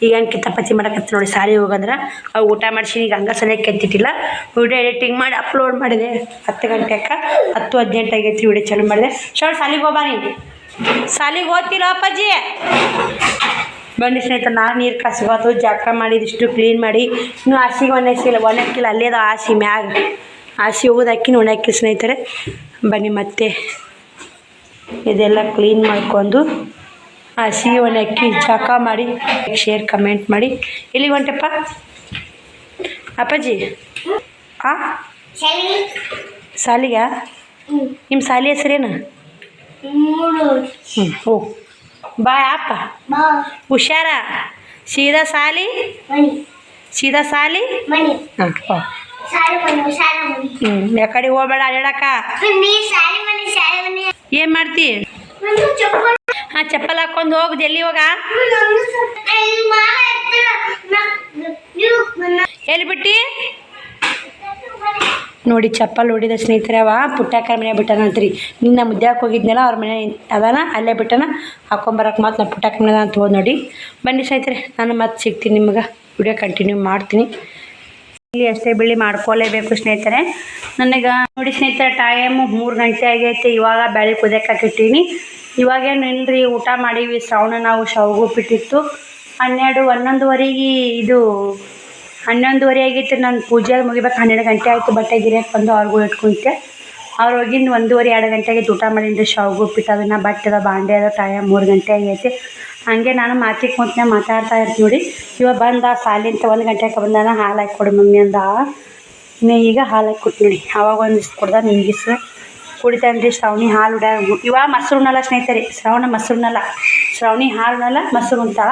ಈಗ ಹಂಗೆ ಕಿತ್ತಪತಿ ಮಾಡಕತ್ತಿ ನೋಡಿ ಸಾರಿ ಹೋಗಂದ್ರೆ ಅವು ಊಟ ಮಾಡಿಸಿ ಈಗ ಹಂಗೆ ಸರಿಯಾಗಿ ಕೆತ್ತಿಟ್ಟಿಲ್ಲ ವಿಡಿಯೋ ಎಡಿಟಿಂಗ್ ಮಾಡಿ ಅಪ್ಲೋಡ್ ಮಾಡಿದೆ 10 ಗಂಟೆಗೆ 10-18 ಆಗೈತಿ ವಿಡಿಯೋ ಚಾಲು ಮಾಡಿದೆ ಸಾಲಿಗೆ ಹೋಗ್ಬಾ ನೀನು ಸಾಲಿಗೆ ಓದ್ತಿಲ್ಲ ಅಪ್ಪಾಜಿ ಬನ್ನಿ ಸ್ನೇಹಿತರೆ ನಾನು ನೀರು ಕಾಸ್ಕೋತು ಜಾಕ ಮಾಡಿದಿಷ್ಟು ಕ್ಲೀನ್ ಮಾಡಿ ಇನ್ನೂ ಹಾಸಿಗೆ ಒಣಕ್ಕಿಲ್ಲ ಅಲ್ಲೇದ ಹಾಸಿ ಮ್ಯಾಗ ಹಾಸಿ ಹೋಗೋದು ಅಕ್ಕಿನ ಒಣಕ್ಕಿ ಸ್ನೇಹಿತರೆ ಬನ್ನಿ ಮತ್ತೆ ಇದೆಲ್ಲ ಕ್ಲೀನ್ ಮಾಡ್ಕೊಂಡು ಹಸಿ ಒಣಕ್ಕಿ ಜಾಕ ಮಾಡಿ ಶೇರ್ ಕಮೆಂಟ್ ಮಾಡಿ ಎಲ್ಲಿ ಹೊಂಟಪ್ಪ ಅಪ್ಪಾಜಿ ಹಾಂ ಸಾಲಿಗ ನಿಮ್ಮ ಸಾಲಿ ಹೆಸರೇನು ಹ್ಞೂ ಬಾಯ್ ಅಪ್ಪ ಹುಷಾರ ಸೀದಾ ಸಾಲಿ ಹಾಂ ಹೋ ಯಾಕಡೆ ಹೋಗ್ಬೇಡ ಅಡ್ಯಾಡಕ್ಕ ಏನು ಮಾಡ್ತಿ ಹಾಂ ಚಪ್ಪಲ್ ಹಾಕೊಂಡು ಹೋಗುದು ಎಲ್ಲಿ ಹೋಗ ಎಲ್ಲಿ ಬಿಟ್ಟು ನೋಡಿ ಚಪ್ಪಲ್ ಹೊಡಿದ ಸ್ನೇಹಿತರೆ ಅವ ಪುಟ್ಟಾಕ ಮನೆ ಬಿಟ್ಟನಂತ್ರಿ ನಿನ್ನ ಮುದ್ದ್ಯಾಕೆ ಹೋಗಿದ್ನಲ್ಲ ಅವ್ರ ಮನೆ ಅದಾನ ಅಲ್ಲೇ ಬಿಟ್ಟನ ಹಾಕೊಂಬರಕ್ಕೆ ಮತ್ತು ನಾ ಪುಟ್ಟಾಕ ಮನೆ ಅಂತ ಹೋದ್ ನೋಡಿ ಬನ್ನಿ ಸ್ನೇಹಿತರೆ ನಾನು ಮತ್ತೆ ಸಿಗ್ತೀನಿ ನಿಮ್ಗೆ ವಿಡಿಯೋ ಕಂಟಿನ್ಯೂ ಮಾಡ್ತೀನಿ ಇಲ್ಲಿ ಅಷ್ಟೇ ಬಿಳಿ ಮಾಡ್ಕೊಳ್ಳೇಬೇಕು ಸ್ನೇಹಿತರೆ ನನಗೆ ನೋಡಿ ಸ್ನೇಹಿತರೆ ಟೈಮು 3 ಗಂಟೆ ಆಗೈತೆ ಇವಾಗ ಬ್ಯಾಳಿ ಕುದಿಯಕ್ಕೆ ಇವಾಗೇನು ಇಲ್ರಿ ಊಟ ಮಾಡೀವಿ ಶ್ರಾವಣ ನಾವು ಶಾವಿಗೆ ಉಪ್ಪಿಟ್ಟಿತ್ತು 11-11:30 ಇದು 11:30 ಆಗಿತ್ತು ನಾನು ಪೂಜೆ ಮುಗಿಬೇಕು 12 ಗಂಟೆ ಆಯಿತು ಬಟ್ಟೆ ಗಿರಿಯಕ್ಕೆ ಬಂದು ಅವ್ರಿಗೂ ಇಟ್ಕೊಂತೆ ಅವ್ರು ಹೋಗಿದ್ದು 1:30-2 ಗಂಟೆಗೆ ಊಟ ಮಾಡೀನಿ ಶಾವಿಗೆ ಉಪ್ಪಿಟ್ಟು ಅದನ್ನು ಬಟ್ಟೆದ ಬಾಂಡೆ ಅದ ಟೈಮ್ 3 ಗಂಟೆ ಆಗೈತಿ ಹಾಗೆ ನಾನು ಮಾತಿಗೆ ಕುಂತನೆ ಮಾತಾಡ್ತಾ ಇರ್ತೀವಿ ನೋಡಿ ಇವಾಗ ಬಂದ ಸಾಲಿಂತ 1 ಗಂಟೆಗೆ ಬಂದಾನ ಹಾಲು ಹಾಕಿ ಕೊಡು ಮಮ್ಮಿ ಅಂದ ಈಗ ಹಾಲು ಹಾಕಿ ಕೊಟ್ಟು ನೋಡಿ ಅವಾಗ ಒಂದಿಷ್ಟು ಕೊಡ್ದ ನಿಂಗಿಸ್ ಕುಡಿತಾನೆ ರೀ ಶ್ರಾವಣಿ ಹಾಲು ಇವಾಗ ಮೊಸರು ಉಣ್ಣಲ್ಲ ಸ್ನೇಹಿತರೆ ಶ್ರಾವಣಿ ಹಾಲು ಉಣ್ಣಲ್ಲ ಮೊಸರು ಉಣ್ತಾಳ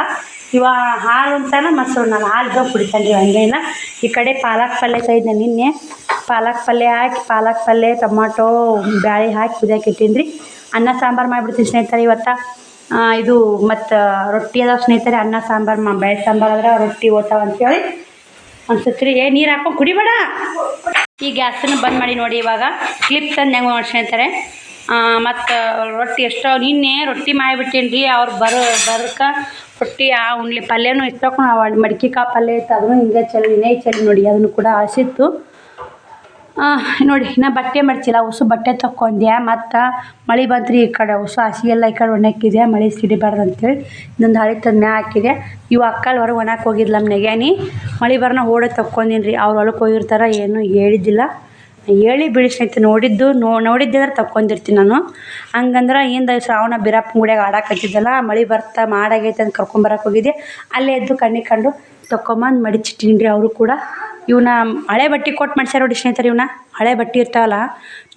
ಇವ ಹಾಲು ಉಣ್ತಾನ ಮೊಸರು ಉಣ್ಣಲ್ಲ ಹಾಲು ಕುಡಿತಾನೆ ರೀ ಹಂಗೇನ ಈ ಕಡೆ ಪಾಲಕ್ ಪಲ್ಯ ತೆಗೆದ ನಿನ್ನೆ ಪಾಲಕ್ ಪಲ್ಯ ಹಾಕಿ ಪಾಲಕ್ ಪಲ್ಯ ಟೊಮಾಟೊ ಬ್ಯಾಳೆ ಹಾಕಿ ಕುದಿಯಕ್ಕೆ ಇಟ್ಟೀನಿ ರೀ ಅನ್ನ ಸಾಂಬಾರು ಮಾಡಿಬಿಡ್ತೀನಿ ಸ್ನೇಹಿತರೆ ಇವತ್ತು ಇದು ಮತ್ತು ರೊಟ್ಟಿ ಅದಾವ ಸ್ನೇಹಿತರೆ ಅನ್ನ ಸಾಂಬಾರು ಬೇಳೆ ಸಾಂಬಾರು ಆದ್ರೆ ರೊಟ್ಟಿ ಓದ್ತಾವ ಅಂತೇಳಿ ಅನ್ಸುತ್ತೆ ರೀ ನೀರು ಹಾಕೊಂಡು ಕುಡಿಬೇಡ ಈ ಗ್ಯಾಸನ್ನು ಬಂದ್ ಮಾಡಿ ನೋಡಿ ಇವಾಗ ಕ್ಲಿಪ್ ತಂದು ಹೆಂಗೆ ಮಾಡಿ ಸ್ನೇಹಿತರೆ ಮತ್ತು ರೊಟ್ಟಿ ಎಷ್ಟೋ ನಿನ್ನೆ ರೊಟ್ಟಿ ಮಾಡಿಬಿಟ್ಟೇನಿ ರೀ ಅವ್ರು ಬರೋಕ್ಕೆ ರೊಟ್ಟಿ ಉಣ್ಲಿ ಪಲ್ಯನೂ ಇಷ್ಟಕೊಂಡು ಮಡಿಕೆಕಾಯಿ ಪಲ್ಯ ಇತ್ತು ಅದನ್ನು ಹಿಂಗೆ ಚಲಿ ನೋಡಿ ಅದನ್ನು ಕೂಡ ಹಸಿತ್ತು ನೋಡಿ ನಾ ಬಟ್ಟೆ ಮಡ್ಚಿಲ್ಲ ಹೊಸ ಬಟ್ಟೆ ತಕ್ಕೊಂಡೆ ಮತ್ತು ಮಳೆ ಬಂತ್ರಿ ಈ ಕಡೆ ಹೊಸ ಹಸಿಗೆಲ್ಲ ಈ ಕಡೆ ಒಣಕ್ಕಿದೆ ಮಳೆ ಸಿಡಿಬಾರ್ದು ಅಂತೇಳಿ ಇನ್ನೊಂದು ಹಳೆ ತಂದು ಹಾಕಿದೆ ಇವು ಅಕ್ಕಲ್ಲಿ ಹೊರಗೆ ಒಣಕ್ಕೆ ಹೋಗಿದ್ಲ ನಮ್ಮ ನೆಗ್ಯಾನಿ ಮಳೆ ಬರೋಣ ಓಡೆ ತಕ್ಕೊಂಡೀನಿ ರೀ ಅವ್ರು ಹೊಲಕ್ಕೆ ಹೋಗಿರ್ತಾರೆ ಏನೂ ಹೇಳಿದ್ದಿಲ್ಲ ಹೇಳಿ ಬಿಡಿ ಸ್ನೇಹಿತರೆ ನೋಡಿದ್ದಿದ್ರೆ ತಕ್ಕೊಂಡಿರ್ತೀನಿ ನಾನು ಹಂಗಂದ್ರೆ ಹಿಂದೆ ಶ್ರಾವಣ ಬಿರಪ್ಪನ ಗುಡಿಯಾಗ ಆಡಾಕತ್ತಿದ್ದಲ್ಲ ಮಳೆ ಬರ್ತಾ ಮಾಡಾಗೈತೆ ಅಂತ ಕರ್ಕೊಂಬರಕ್ಕೆ ಹೋಗಿದ್ದೆ ಅಲ್ಲೇ ಎದ್ದು ಕಣ್ಣಿಗೆ ಕಂಡು ತಕ್ಕೊಂಬಂದು ಮಡಿಚಿಟ್ಟಿನಿ ರೀ ಅವರು ಕೂಡ ಇವನ್ನ ಹಳೆ ಬಟ್ಟೆ ಕೊಟ್ಟು ಮಾಡ್ಸ್ಯಾರ ನೋಡಿ ಸ್ನೇಹಿತರೆ. ಇವನ್ನ ಹಳೆ ಬಟ್ಟೆ ಇರ್ತಾವಲ್ಲ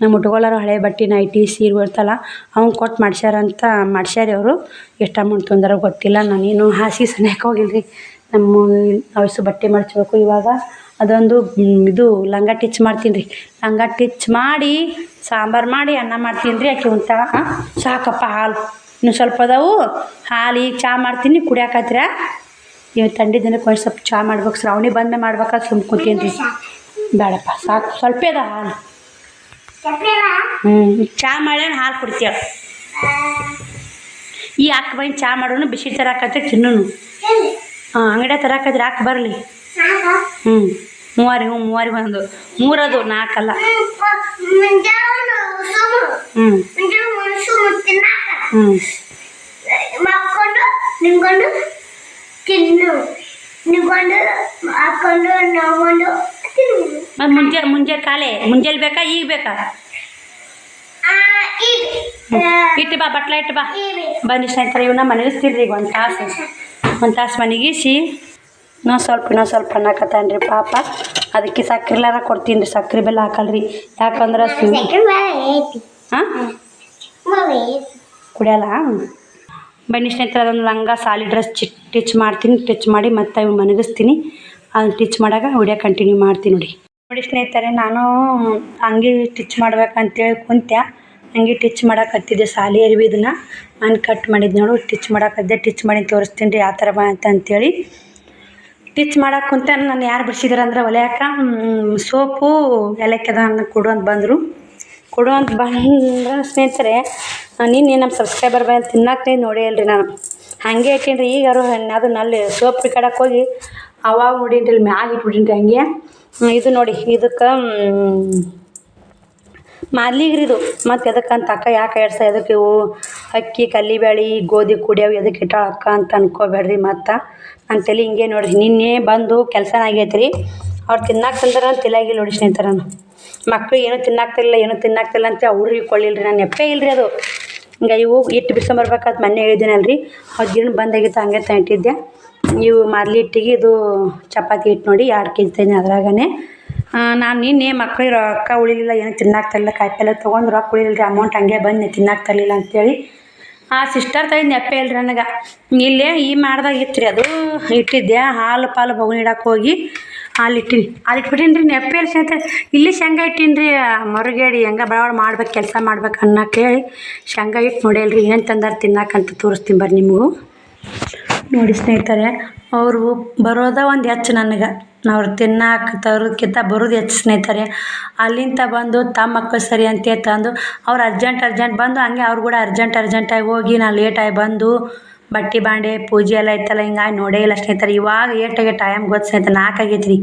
ನಮ್ಮ ಹುಟ್ಕೊಳ್ಳೋರು ಹಳೆ ಬಟ್ಟೆ ನೈಟಿ ಸೀರೆ ಇರ್ತಲ್ಲ ಅವ್ನು ಕೊಟ್ಟು ಮಾಡ್ಸ್ಯಾರಂತ ಮಾಡ್ಸ್ಯಾರ ಅವರು. ಎಷ್ಟು ಅಮೌಂಟ್ ತೊಂದರೆ ಗೊತ್ತಿಲ್ಲ. ನಾನೇನು ಹಾಸಿಗೆ ಸನಿಯಕ್ಕೆ ಹೋಗಿಲ್ರಿ. ನಮ್ಮ ಅವಸು ಬಟ್ಟೆ ಮಾಡ್ಸ್ಬೇಕು ಇವಾಗ. ಅದೊಂದು ಇದು ಲಂಗ ಟಿಚ್ ಮಾಡ್ತೀನಿ ರೀ. ಲಂಗ ಟಿಚ್ ಮಾಡಿ ಸಾಂಬಾರು ಮಾಡಿ ಅನ್ನ ಮಾಡ್ತೀನಿ ರೀ. ಆಕೆ ಉಂಟ ಸಾಕಪ್ಪ ಹಾಲು ಇನ್ನು ಸ್ವಲ್ಪ ಅದಾವು. ಹಾಲು ಈಗ ಚಹಾ ಮಾಡ್ತೀನಿ ಕುಡಿಯಾಕತ್ತೀರ. ನೀವು ತಂಡಿ ದಿನಕ್ಕೆ ಒಂದು ಸ್ವಲ್ಪ ಚಹಾ ಮಾಡ್ಬೇಕು. ಶ್ರಾವಣಿ ಬಂದ ಮಾಡ್ಬೇಕಾದ್ರೆ ಸುಮ್ಮ ಕೂತೀನಿ ರೀ. ಬೇಡಪ್ಪ ಸಾಕು ಸ್ವಲ್ಪ ಅದ ಹಾಲು. ಚಹಾ ಮಾಡಿ ಹಾಲು ಕುಡ್ತೀಯ. ಈ ಹಾಕಿ ಬಂದು ಚಹಾ ಮಾಡೋನು ಬಿಸಿ ತರಾಕತ್ತೆ ತಿನ್ನೂ. ಅಂಗಡಿಯ ತರಾಕತ್ರಿ ಹಾಕಿ ಬರಲಿ. ಮೂವರಿಗೆ ಒಂದು ಮೂರದು 4 ಅಲ್ಲ. ಮಕ್ಕೊಂಡು ನಿಂಕೊಂಡು ತಿನ್ನು ನಿಂಕೊಂಡು ಹಾಕೊಂಡು ನೋಡ್ಕೊಂಡು ತಿನ್ನು. ಮುಂಜಾನೆ ಕಾಲೇ ಮುಂಜಾನೆ ಬೇಕಾ ಈಗ ಬೇಕಾ? ಇಟ್ಟು ಬಾ ಬಟ್ಲ ಇಟ್ಟು ಬಾ. ಬನ್ನಿ ಸ್ನೇಹಿತರೆ ಇವನ್ನ ಮನಗಿಸ್ತೀನಿ ಈಗ ಒಂದು ತಾಸು ಮನಗಿಸಿ ಇನ್ನೊಂದು ಸ್ವಲ್ಪ ಅನ್ನಕತ್ತಾನ ರೀ ಪಾಪ. ಅದಕ್ಕೆ ಸಕ್ಕರೆಲಾರ ಕೊಡ್ತೀನಿ ರೀ. ಸಕ್ಕರೆ ಬೆಲ್ಲ ಹಾಕಲ್ರಿ ಯಾಕಂದ್ರೆ ಹಾಂ ಕುಡಿಯಲ್ಲ. ಬನ್ನಿ ಸ್ನೇಹಿತರೆ ಅದೊಂದು ಲಂಗ ಸಾಲಿ ಡ್ರೆಸ್ ಟಿಚ್ ಮಾಡ್ತೀನಿ. ಟಿಚ್ ಮಾಡಿ ಮತ್ತೆ ಇವು ಮನಗಿಸ್ತೀನಿ. ಅದನ್ನು ಟಿಚ್ ಮಾಡಾಗ ವಿಡಿಯೋ ಕಂಟಿನ್ಯೂ ಮಾಡ್ತೀನಿ ನೋಡಿ ಸ್ನೇಹಿತರೆ. ನಾನು ಅಂಗಿ ಟಿಚ್ ಮಾಡ್ಬೇಕಂತೇಳಿ ಕುಂತ್ಯ. ಅಂಗಿ ಟಿಚ್ ಮಾಡಕತ್ತಿದ್ದೆ ಸಾಲಿ ಅರಿವಿ ಇದನ್ನು ಮನೆ ಕಟ್ ಮಾಡಿದ್ದು ನೋಡು. ಟಿಚ್ ಮಾಡಕತ್ತಿದ್ದೆ. ಟಿಚ್ ಮಾಡಿ ತೋರಿಸ್ತೀನಿ ರೀ ಯಾವ ಥರ ಅಂತೇಳಿ. ಟಿಚ್ ಮಾಡಕ್ಕೆ ಕುಂತ ನಾನು ಯಾರು ಬಿಡಿಸಿದಾರೆ ಅಂದ್ರೆ ಹೊಲಿಯಾಕ ಸೋಪು ಏಲಕ್ಕಿ ಕೊಡು ಅಂತ ಬಂದರು. ಸ್ನೇಹಿತರೆ ನಿನ್ನೆ ನಮ್ಮ ಸಬ್ಸ್ಕ್ರೈಬರ್ ಬಂದು ತಿನ್ನಕ್ಕೆ ನೋಡಿ ಅಲ್ರಿ. ನಾನು ಹಾಗೆ ಇಟ್ಟೀನಿ ರೀ. ಈಗ ಅದು ನಲ್ಲಿ ಸೋಪ್ ಕಡಕ್ಕೆ ಹೋಗಿ ಅವಾಗ ನೋಡೀನಿ ರೀ. ಮ್ಯಾಗ ಇಟ್ಬಿಟ್ಟಿನಿ ರೀ ಹಂಗೆ. ಇದು ನೋಡಿ ಇದಕ್ಕೆ ಮಾದ್ಲಿಗ್ರಿ ಇದು. ಮತ್ತು ಎದಕ್ಕಂತ ಅಕ್ಕ ಯಾಕೆ ಎಡ್ಸ ಎದಕ್ಕೆ ಇವು ಅಕ್ಕಿ ಕಲ್ಲಿಬೇಳೆ ಗೋಧಿ ಕುಡಿಯವು ಎದಕ್ಕೆ ಇಟ್ಟಾಳ ಅಕ್ಕ ಅಂತ ಅನ್ಕೋಬೇಡ್ರಿ. ಮತ್ತು ನನ್ನ ತಲೆ ಹಿಂಗೆ ನೋಡಿರಿ. ನಿನ್ನೆ ಬಂದು ಕೆಲಸನ ಆಗೈತೆ ರೀ. ಅವ್ರು ತಿನ್ನಾಕೆ ತಂದ್ರೆ ತಲೆಯಾಗಿಲ್ಲ ನೋಡಿ ಸ್ನೇಹಿತರೆ. ಮಕ್ಳು ಏನೂ ತಿನ್ನಾಕ್ತಿಲ್ಲ ಅಂತ ಅವ್ರಿಗೆ ಕೊಳ್ಳಿಲ್ಲ ರೀ. ನಾನು ನೆಪ್ಪೇ ಇಲ್ಲರಿ ಅದು. ಹಿಂಗೆ ಇವು ಹಿಟ್ಟು ಬಿಡ್ಸೊಂಬರ್ಬೇಕಾದ್ ಮೊನ್ನೆ ಹೇಳಿದ್ದೀನಲ್ರಿ. ಅವ್ರು ಗಿರಣ್ ಬಂದಾಗಿತ್ತು ಹಂಗೆ ಇಟ್ಟಿದ್ದೆ. ಇವು ಮಾದ್ಲಿ ಹಿಟ್ಟಿಗೆ ಇದು ಚಪಾತಿ ಹಿಟ್ಟು ನೋಡಿ 2 kg ತಂದೆ. ಅದ್ರಾಗೇ ನಾನು ನಿನ್ನೆ ಮಕ್ಳಿಗೆ ರೊಕ್ಕ ಉಳಿಲಿಲ್ಲ. ಏನು ತಿನ್ನಾಕ್ತಿಲ್ಲ. ಕಾಯಿಪಲ್ಲೆ ತೊಗೊಂಡು ರೊಕ್ಕ ಉಳಿಲಿಲ್ಲ ರೀ. ಅಮೌಂಟ್ ಹಂಗೆ ಬಂದು ತಿನ್ನಾಕ್ತಿರ್ಲಿಲ್ಲ ಅಂತೇಳಿ ಆ ಸಿಸ್ಟರ್ ತಂದು ನೆಪ್ಪೆ ಇಲ್ರಿ ನನಗೆ. ಇಲ್ಲೇ ಈ ಮಾಡ್ದಾಗ ಇತ್ತು ರೀ ಅದು ಇಟ್ಟಿದ್ದೆ. ಹಾಲು ಪಾಲು ಬೊಗಣಿ ಇಡಕ್ಕೆ ಹೋಗಿ ಹಾಲು ಇಟ್ಬಿಟ್ಟೀನಿ ರೀ. ನೆಪ್ಪೆ ಇಲ್ಲ ಸ್ನೇಹಿತರೆ. ಇಲ್ಲಿ ಶೇಂಗಾ ಇಟ್ಟೀನಿ ರೀ. ಮರುಗೇಡಿ ಹೆಂಗೆ ಬಡವಾಡ ಮಾಡ್ಬೇಕು ಕೆಲಸ ಮಾಡ್ಬೇಕು ಅನ್ನೋಕೆ ಹೇಳಿ ಶೇಂಗಾ ಇಟ್ಟು ನೋಡಿಲ್ರಿ. ಏನು ತಂದಾರ ತಿನ್ನಾಕಂತ ತೋರಿಸ್ತೀನಿ ಬರ್ರಿ ನಿಮಗೂ ನೋಡಿ ಸ್ನೇಹಿತರೆ. ಅವರು ಬರೋದ ಒಂದು ಹೆಚ್ಚು ನನಗೆ. ಅವ್ರು ತಿನ್ನಾಕ ತರೋದಕ್ಕಿಂತ ಬರೋದು ಹೆಚ್ಚು ಸ್ನೇಹಿತರೆ. ಅಲ್ಲಿಂದ ಬಂದು ತಮ್ಮ ಮಕ್ಕಳು ಸರಿ ಅಂತ ತಂದು ಅವ್ರು ಅರ್ಜೆಂಟ್ ಬಂದು ಹಂಗೆ ಅವ್ರು ಕೂಡ ಅರ್ಜೆಂಟಾಗಿ ಹೋಗಿ ನಾನು ಲೇಟಾಗಿ ಬಂದು ಬಟ್ಟೆ ಬಾಂಡೆ ಪೂಜೆ ಎಲ್ಲ ಇತ್ತಲ್ಲ ಹಿಂಗಾಗಿ ನೋಡೇ ಇಲ್ಲ ಸ್ನೇಹಿತರೆ. ಇವಾಗ ಏಟಾಗೆ ಟೈಮ್ ಗೊತ್ತು ಸ್ನೇಹಿತರೆ 4 ಆಗೈತೆ ರೀ.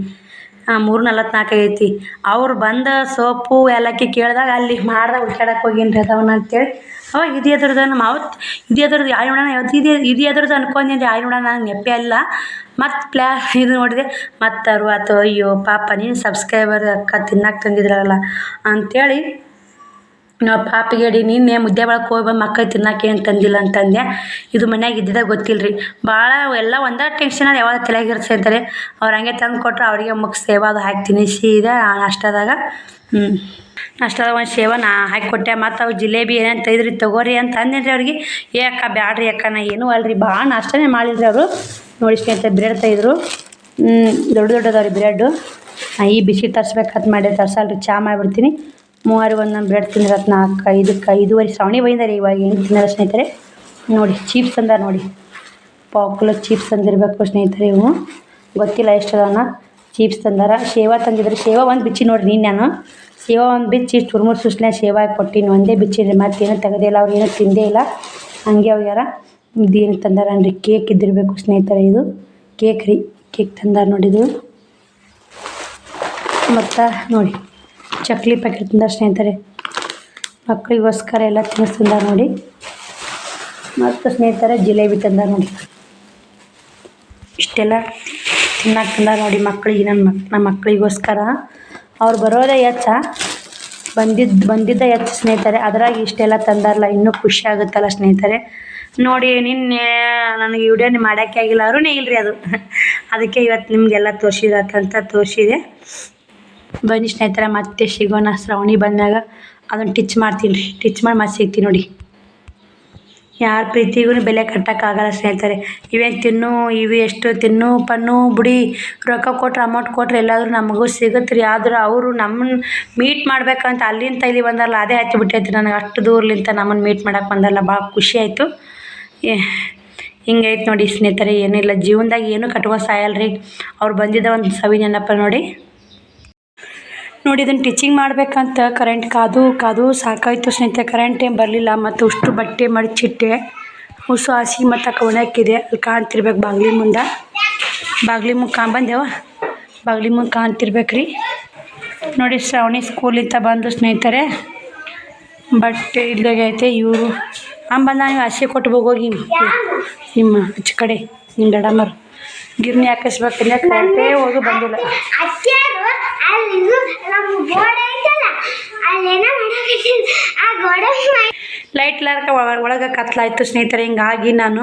3:44 ಆಗೈತಿ. ಅವ್ರು ಬಂದ ಸೋಪು ಏಲಕ್ಕಿ ಕೇಳಿದಾಗ ಅಲ್ಲಿ ಮಾಡ್ದಾಗ ಹುಡ್ಕಾಡಕ್ಕೆ ಹೋಗೀನಿ ರೀ ಅದವನ್ನ ಅಂತೇಳಿ. ಅವಾಗ ಇದು ಎದ್ರದ್ದು ನಮ್ಮ ಅವತ್ತು ಇದು ಎದ್ರದ್ದು ಆಯ್ ನೋಡೋಣ ಯಾವತ್ತು ಇದು ಎದ್ರದ್ದು ಅನ್ಕೊಂಡೀನಿ ರೀ. ಆಯ್ ನೋಡೋಣ ನನಗೆ ನೆಪ್ಪೆ ಅಲ್ಲ. ಮತ್ತು ಇದು ನೋಡಿದೆ ಮತ್ತು ಅರುವತ್ತು. ಅಯ್ಯೋ ಪಾಪ ನೀನು ಸಬ್ಸ್ಕ್ರೈಬರ್ ಅಕ್ಕ ತಿನ್ನಕ್ಕೆ ತಂದಿದ್ರಲ್ಲ ಅಂಥೇಳಿ ನಾವು ಪಾಪಿಗೇಡಿ ನಿನ್ನೆ ಮುದ್ದೆ ಬಳಕ್ಕೆ ಹೋಗಿ ಬಂದು ಮಕ್ಕಳು ತಿನ್ನಕ್ಕೆ ಏನು ತಂದಿಲ್ಲ ಅಂತಂದೆ. ಇದು ಮನ್ಯಾಗ ಇದ್ದಿದ್ದಾಗ ಗೊತ್ತಿಲ್ಲ ರೀ. ಭಾಳ ಎಲ್ಲ ಒಂದೇ ಟೆನ್ಷನ್ ಅದು ಯಾವಾಗ ತಲೆಯಾಗಿರುತ್ತೆ ಅಂತಾರೆ. ಅವ್ರು ಹಂಗೆ ತಂದು ಕೊಟ್ಟರು ಅವರಿಗೆ ಮುಖ ಸೇವಾ ಅದು ಹಾಕಿ ತಿನ್ನಿಸಿದೆ ನಾಷ್ಟದಾಗ. ನಾಷ್ಟದಾಗ ಒಂದು ಸೇವಾ ಹಾಕಿ ಕೊಟ್ಟೆ. ಮತ್ತು ಅವು ಜಿಲೇಬಿ ಏನೇನು ತೆಗೆದ್ರಿ ತೊಗೋರಿ ಅಂತ ಅಂದೇನಿ ರೀ ಅವ್ರಿಗೆ. ಅಕ್ಕ ಬ್ಯಾಡ್ರಿ ಅಕ್ಕ ನಾ ಏನೂ ಅಲ್ರಿ ಭಾಳ ನಾಷ್ಟನೇ ಮಾಡಿದ್ರಿ ಅವರು ನೋಡಿ ಸ್ನೇಹಿತರೆ. ಬ್ರೆಡ್ ತೆಗೆದ್ರು ದೊಡ್ಡದವ್ರಿ ಬ್ರೆಡ್ಡು. ಈ ಬಿಸಿ ತರಿಸ್ಬೇಕಂತ ಮಾಡಿ ತರ್ಸಲ್ರಿ. ಚಹಾ ಮಾಡಿಬಿಡ್ತೀನಿ. 3 ಒಂದೊಂದು ಬ್ರೆಡ್ ತಿಂದ್ರೆ 4 5ಕ್ಕೆ 5:30 ಶ್ರಾವಣಿ ಬೈಂದಾರೆ. ಇವಾಗ ಏನು ತಿನ್ನಲ್ಲ ಸ್ನೇಹಿತರೆ. ನೋಡಿ ಚೀಪ್ಸ್ ಅಂದ ನೋಡಿ 1/4 ಕಿಲೋ ಚೀಪ್ಸ್ ತಂದಿರಬೇಕು ಸ್ನೇಹಿತರೆ. ಇವು ಗೊತ್ತಿಲ್ಲ ಎಷ್ಟದನ್ನ ಚೀಪ್ಸ್ ತಂದಾರ. ಶೇವಾ ತಂದಿದ್ರು. ಶೇವಾ ಒಂದು ಬಿಚ್ಚಿ ನೋಡಿರಿ ನೀನು. ನಾನು ಶೇವಾ ಒಂದು ಬಿಚ್ಚಿ ಚುರ್ಮುರು ಸುಸ್ಲೆ ಶೇವಾ ಕೊಟ್ಟಿನಿ. ಒಂದೇ ಬಿಚ್ಚಿರಿ. ಮತ್ತೇನು ತೆಗೆದಿಲ್ಲ. ಅವ್ರು ಏನೂ ತಿಂದೇ ಇಲ್ಲ ಹಂಗೆ ಹೋಗ್ಯಾರ. ಇದೇನು ತಂದಾರ ಅನ್ರಿ ಕೇಕ್ ಇದ್ದಿರಬೇಕು ಸ್ನೇಹಿತರೆ. ಇದು ಕೇಕ್ ರೀ. ಕೇಕ್ ತಂದಾರ ನೋಡಿದು. ಮತ್ತು ನೋಡಿ ಚಕ್ಲಿ ಪ್ಯಾಕೆಟ್ ತಂದಾರ ಸ್ನೇಹಿತರೆ. ಮಕ್ಕಳಿಗೋಸ್ಕರ ಎಲ್ಲ ತಿನ್ನಿಸ್ತಂದಾರ ನೋಡಿ. ಮತ್ತು ಸ್ನೇಹಿತರೆ ಜಿಲೇಬಿ ತಂದಾರ ನೋಡಿ. ಇಷ್ಟೆಲ್ಲ ತಿನ್ನಕ್ಕೆ ತಂದಾರ ನೋಡಿ ಮಕ್ಕಳಿಗೆ. ನಮ್ಮ ಮಕ್ಕಳಿಗೋಸ್ಕರ ಅವ್ರು ಬರೋದೇ ಹೆಚ್ಚ ಬಂದಿದ್ದ ಹೆಚ್ಚು ಸ್ನೇಹಿತರೆ. ಅದ್ರಾಗ ಇಷ್ಟೆಲ್ಲ ತಂದಾರಲ್ಲ ಇನ್ನೂ ಖುಷಿ ಆಗುತ್ತಲ್ಲ ಸ್ನೇಹಿತರೆ. ನೋಡಿ ನಿನ್ನೆ ನನಗೆ ವಿಡಿಯೋನೇ ಮಾಡೋಕ್ಕೆ ಆಗಿಲ್ಲ ಅರುಣೇ ಇಲ್ಲರಿ ಅದು ಅದಕ್ಕೆ ಇವತ್ತು ನಿಮಗೆಲ್ಲ ತೋರಿಸಿರತ್ತಂತ ತೋರಿಸಿದೆ. ಬನ್ನಿ ಸ್ನೇಹಿತರೆ ಮತ್ತೆ ಸಿಗೋಣ ಶ್ರಾವಣಿ ಬಂದಾಗ ಅದನ್ನು ಟಿಚ್ ಮಾಡ್ತೀನಿ ರೀ, ಟಿಚ್ ಮಾಡಿ ಮತ್ತೆ ಸಿಗ್ತೀನಿ ನೋಡಿ. ಯಾರ ಪ್ರೀತಿಗೂ ಬೆಲೆ ಕಟ್ಟೋಕ್ಕಾಗಲ್ಲ ಸ್ನೇಹಿತರೆ. ಇವೇನು ತಿನ್ನು ಇವು ಎಷ್ಟು ತಿನ್ನು ಪನ್ನು ಬಿಡಿ, ರೊಕ್ಕ ಕೊಟ್ರೆ ಅಮೌಂಟ್ ಕೊಟ್ರೆ ಎಲ್ಲಾದರೂ ನಮಗೂ ಸಿಗುತ್ತೆ ರೀ. ಆದ್ರೆ ಅವರು ನಮ್ಮನ್ನು ಮೀಟ್ ಮಾಡ್ಬೇಕಂತ ಅಲ್ಲಿಂದ ಇಲ್ಲಿ ಬಂದಾರಲ್ಲ ಅದೇ ಹಚ್ಚಿಬಿಟ್ಟೈತಿ ನನಗೆ. ಅಷ್ಟು ದೂರ್ಲಿಂತ ನಮ್ಮನ್ನು ಮೀಟ್ ಮಾಡೋಕೆ ಬಂದಾರಲ್ಲ ಭಾಳ ಖುಷಿ ಆಯಿತು. ಹಿಂಗೈತೆ ನೋಡಿ ಸ್ನೇಹಿತರೆ, ಏನಿಲ್ಲ ಜೀವನದಾಗ ಏನೂ ಕಟ್ಕೋ ಸಾಯಲ್ರಿ. ಅವ್ರು ಬಂದಿದ್ದ ಒಂದು ಸವಿ ನೆನಪ ನೋಡಿ. ಇದನ್ನು ಟೀಚಿಂಗ್ ಮಾಡಬೇಕಂತ ಕರೆಂಟ್ ಕಾದು ಸಾಕಾಯಿತು ಸ್ನೇಹಿತರೆ. ಕರೆಂಟ್ ಏನು ಬರಲಿಲ್ಲ. ಮತ್ತು ಅಷ್ಟು ಬಟ್ಟೆ ಮಡಚಿಟ್ಟೆ, ಉಸು ಹಾಸಿಗೆ ಮತ್ತು ಒಣಾಕಿದೆ. ಅಲ್ಲಿ ಕಾಣ್ತಿರ್ಬೇಕು ಬಾಗಿಲಿ ಮುಂದೆ ಬಂದೆವ, ಬಾಗಿಲಿ ಮುಂದೆ ಕಾಣ್ತಿರ್ಬೇಕು ರೀ ನೋಡಿ. ಶ್ರಾವಣಿ ಸ್ಕೂಲಿಂದ ಬಂದು ಸ್ನೇಹಿತರೆ ಬಟ್ಟೆ ಇಲ್ದಾಗೈತೆ. ಇವರು ಬಂದ ನೀವು ಹಸಿ ಕೊಟ್ಟು ಹೋಗಿ ನಿಮ್ಮ ಆಚೆ ಕಡೆ ನಿಮ್ಮ ದಡಮ್ಮರು ಗಿರ್ನಿ ಹಾಕಿಸ್ಬೇಕಿಲ್ಲ, ಕರೆಂಟೇ ಹೋಗಿ ಬಂದಿಲ್ಲ. ಲೈಟ್ ಇಲ್ಲಾರ್ಕ ಒಳಗೆ ಕತ್ಲಾಯ್ತು ಸ್ನೇಹಿತರೆ. ಹಿಂಗಾಗಿ ನಾನು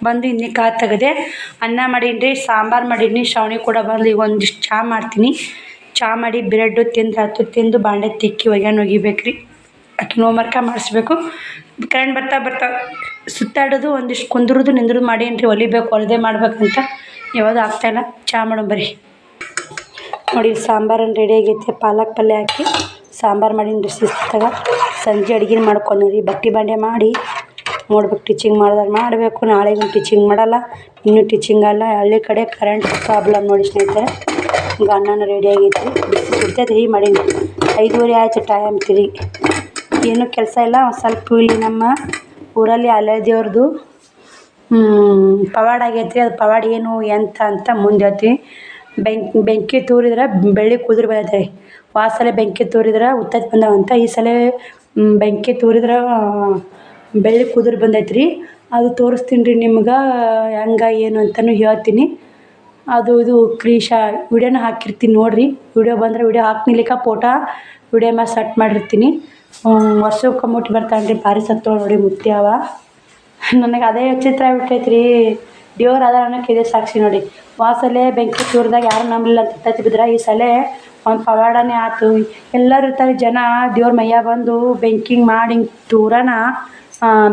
ಬಂದು ಇನ್ನೇ ಕಾಲು ತೆಗೆದೆ. ಅನ್ನ ಮಾಡೀನಿ ರೀ, ಸಾಂಬಾರು ಮಾಡೀನಿ. ಶ್ರಾವಣಿ ಕೂಡ ಬಂದು ಈಗ ಒಂದಿಷ್ಟು ಚಹಾ ಮಾಡ್ತೀನಿ. ಚಹಾ ಮಾಡಿ ಬ್ರೆಡ್ಡು ತಿಂದು ಬಾಂಡೆ ತಿಕ್ಕಿ ಒಗ್ಯಾನ ರೀ. ಆಕೆ ಹೋಮ್ವರ್ಕ ಮಾಡಿಸ್ಬೇಕು. ಕರೆಂಟ್ ಬರ್ತಾ ಸುತ್ತಾಡೋದು ಒಂದಿಷ್ಟು ಕುಂದ್ರದು ನಿಂದ್ರದು ಮಾಡೀನಿ ರೀ. ಹೊಲಿದೆ ಮಾಡ್ಬೇಕಂತ ಯಾವುದು ಆಗ್ತಾಯಿಲ್ಲ. ಚಹಾ ಮಾಡೋಣ ಬರ್ರಿ ನೋಡಿ. ಸಾಂಬಾರನ್ನು ರೆಡಿ ಆಗೈತೆ. ಪಾಲಕ್ ಪಲ್ಯ ಹಾಕಿ ಸಾಂಬಾರು ಮಾಡೀನಿ ರೀ ಶಿಸ್ತಾಗ. ಸಂಜೆ ಅಡುಗೆ ಮಾಡ್ಕೊಂಡು ರೀ ಬಟ್ಟೆ ಬಾಂಡೆ ಮಾಡಿ ನೋಡ್ಬೇಕು. ಟೀಚಿಂಗ್ ಮಾಡಿದ್ರೆ ಮಾಡಬೇಕು. ನಾಳೆಗೂ ಟೀಚಿಂಗ್ ಮಾಡಲ್ಲ, ಇನ್ನೂ ಟೀಚಿಂಗ್ ಅಲ್ಲ. ಹಳ್ಳಿ ಕಡೆ ಕರೆಂಟ್ ಪ್ರಾಬ್ಲಮ್ ನೋಡಿ ಸ್ನೇಹಿತರೆ. ಈಗ ಅನ್ನನೂ ರೆಡಿ ಆಗೈತಿ, ಬಿಸಿ ಕುಡ್ತೈತೆ ರೀ ಮಾಡೀನಿ. 5:30 ಆಯ್ತು ಟೈಮ್ ತಿರಿ. ಏನೂ ಕೆಲಸ ಇಲ್ಲ. ಒಂದು ಸ್ವಲ್ಪ ಇಲ್ಲಿ ನಮ್ಮ ಊರಲ್ಲಿ ಅಲೆ ದೇವ್ರದ್ದು ಪವಾಡ ಆಗೈತೆ ರೀ. ಅದು ಪವಾಡ ಏನು ಎಂತ ಅಂತ ಮುಂದೆ ಹೇಳ್ತೀವಿ. ಬೆಂಕಿ ತೂರಿದ್ರೆ ಬೆಳ್ಳಿ ಕುದುರೆ ಬಂದೈತೆ ರೀ. ಸಲ ಬೆಂಕಿ ತೂರಿದ್ರೆ ಉತ್ತತ್ತಿ ಬಂದವಂತ. ಈ ಸಲ ಬೆಂಕಿ ತೂರಿದ್ರೆ ಬೆಳ್ಳಿ ಕುದುರೆ ಬಂದೈತೆ ರೀ. ಅದು ತೋರಿಸ್ತೀನಿ ರೀ ನಿಮ್ಗೆ ಹೆಂಗೆ ಏನು ಅಂತಲೂ ಹೇಳ್ತೀನಿ. ಅದು ಇದು ವಿಡಿಯೋನ ಹಾಕಿರ್ತೀನಿ ನೋಡಿರಿ. ವಿಡಿಯೋ ಬಂದರೆ ವಿಡಿಯೋ ಹಾಕ್ನಿಲಿಕ್ಕ ಫೋಟೋ ವಿಡಿಯೋ ಮ್ಯಾಲೆ ಸೆಟ್ ಮಾಡಿರ್ತೀನಿ. ವರ್ಷಕ್ಕೆ ಮುಟ್ಟಿ ಬರ್ತಾನೆ ರೀ. ಭಾರಿ ಸತ್ತೋಳು ನೋಡಿ ಮುತ್ಯಾವ. ನನಗೆ ಅದೇ ವಿಚಿತ್ರ ಆಗ್ಬಿಟ್ಟೈತೆ ರೀ. ದೇವ್ರು ಅದ ಅನ್ನೋಕ್ಕೆ ಇದೆ ಸಾಕ್ಷಿ ನೋಡಿ. ಸಲ ಬೆಂಕಿ ತೂರಿದಾಗ ಯಾರು ನಂಬಲಿಲ್ಲ ಅಂತ ತತ್ತಿ ಬಿದ್ರೆ ಈ ಸಲ ಒಂದು ಪವಾಡನೇ ಆಯ್ತು. ಎಲ್ಲರೂ ಇರ್ತಾರೆ ಜನ. ದೇವ್ರ ಮೈಯ ಬಂದು ಬೆಂಕಿ ಮಾಡಿ ತೂರನ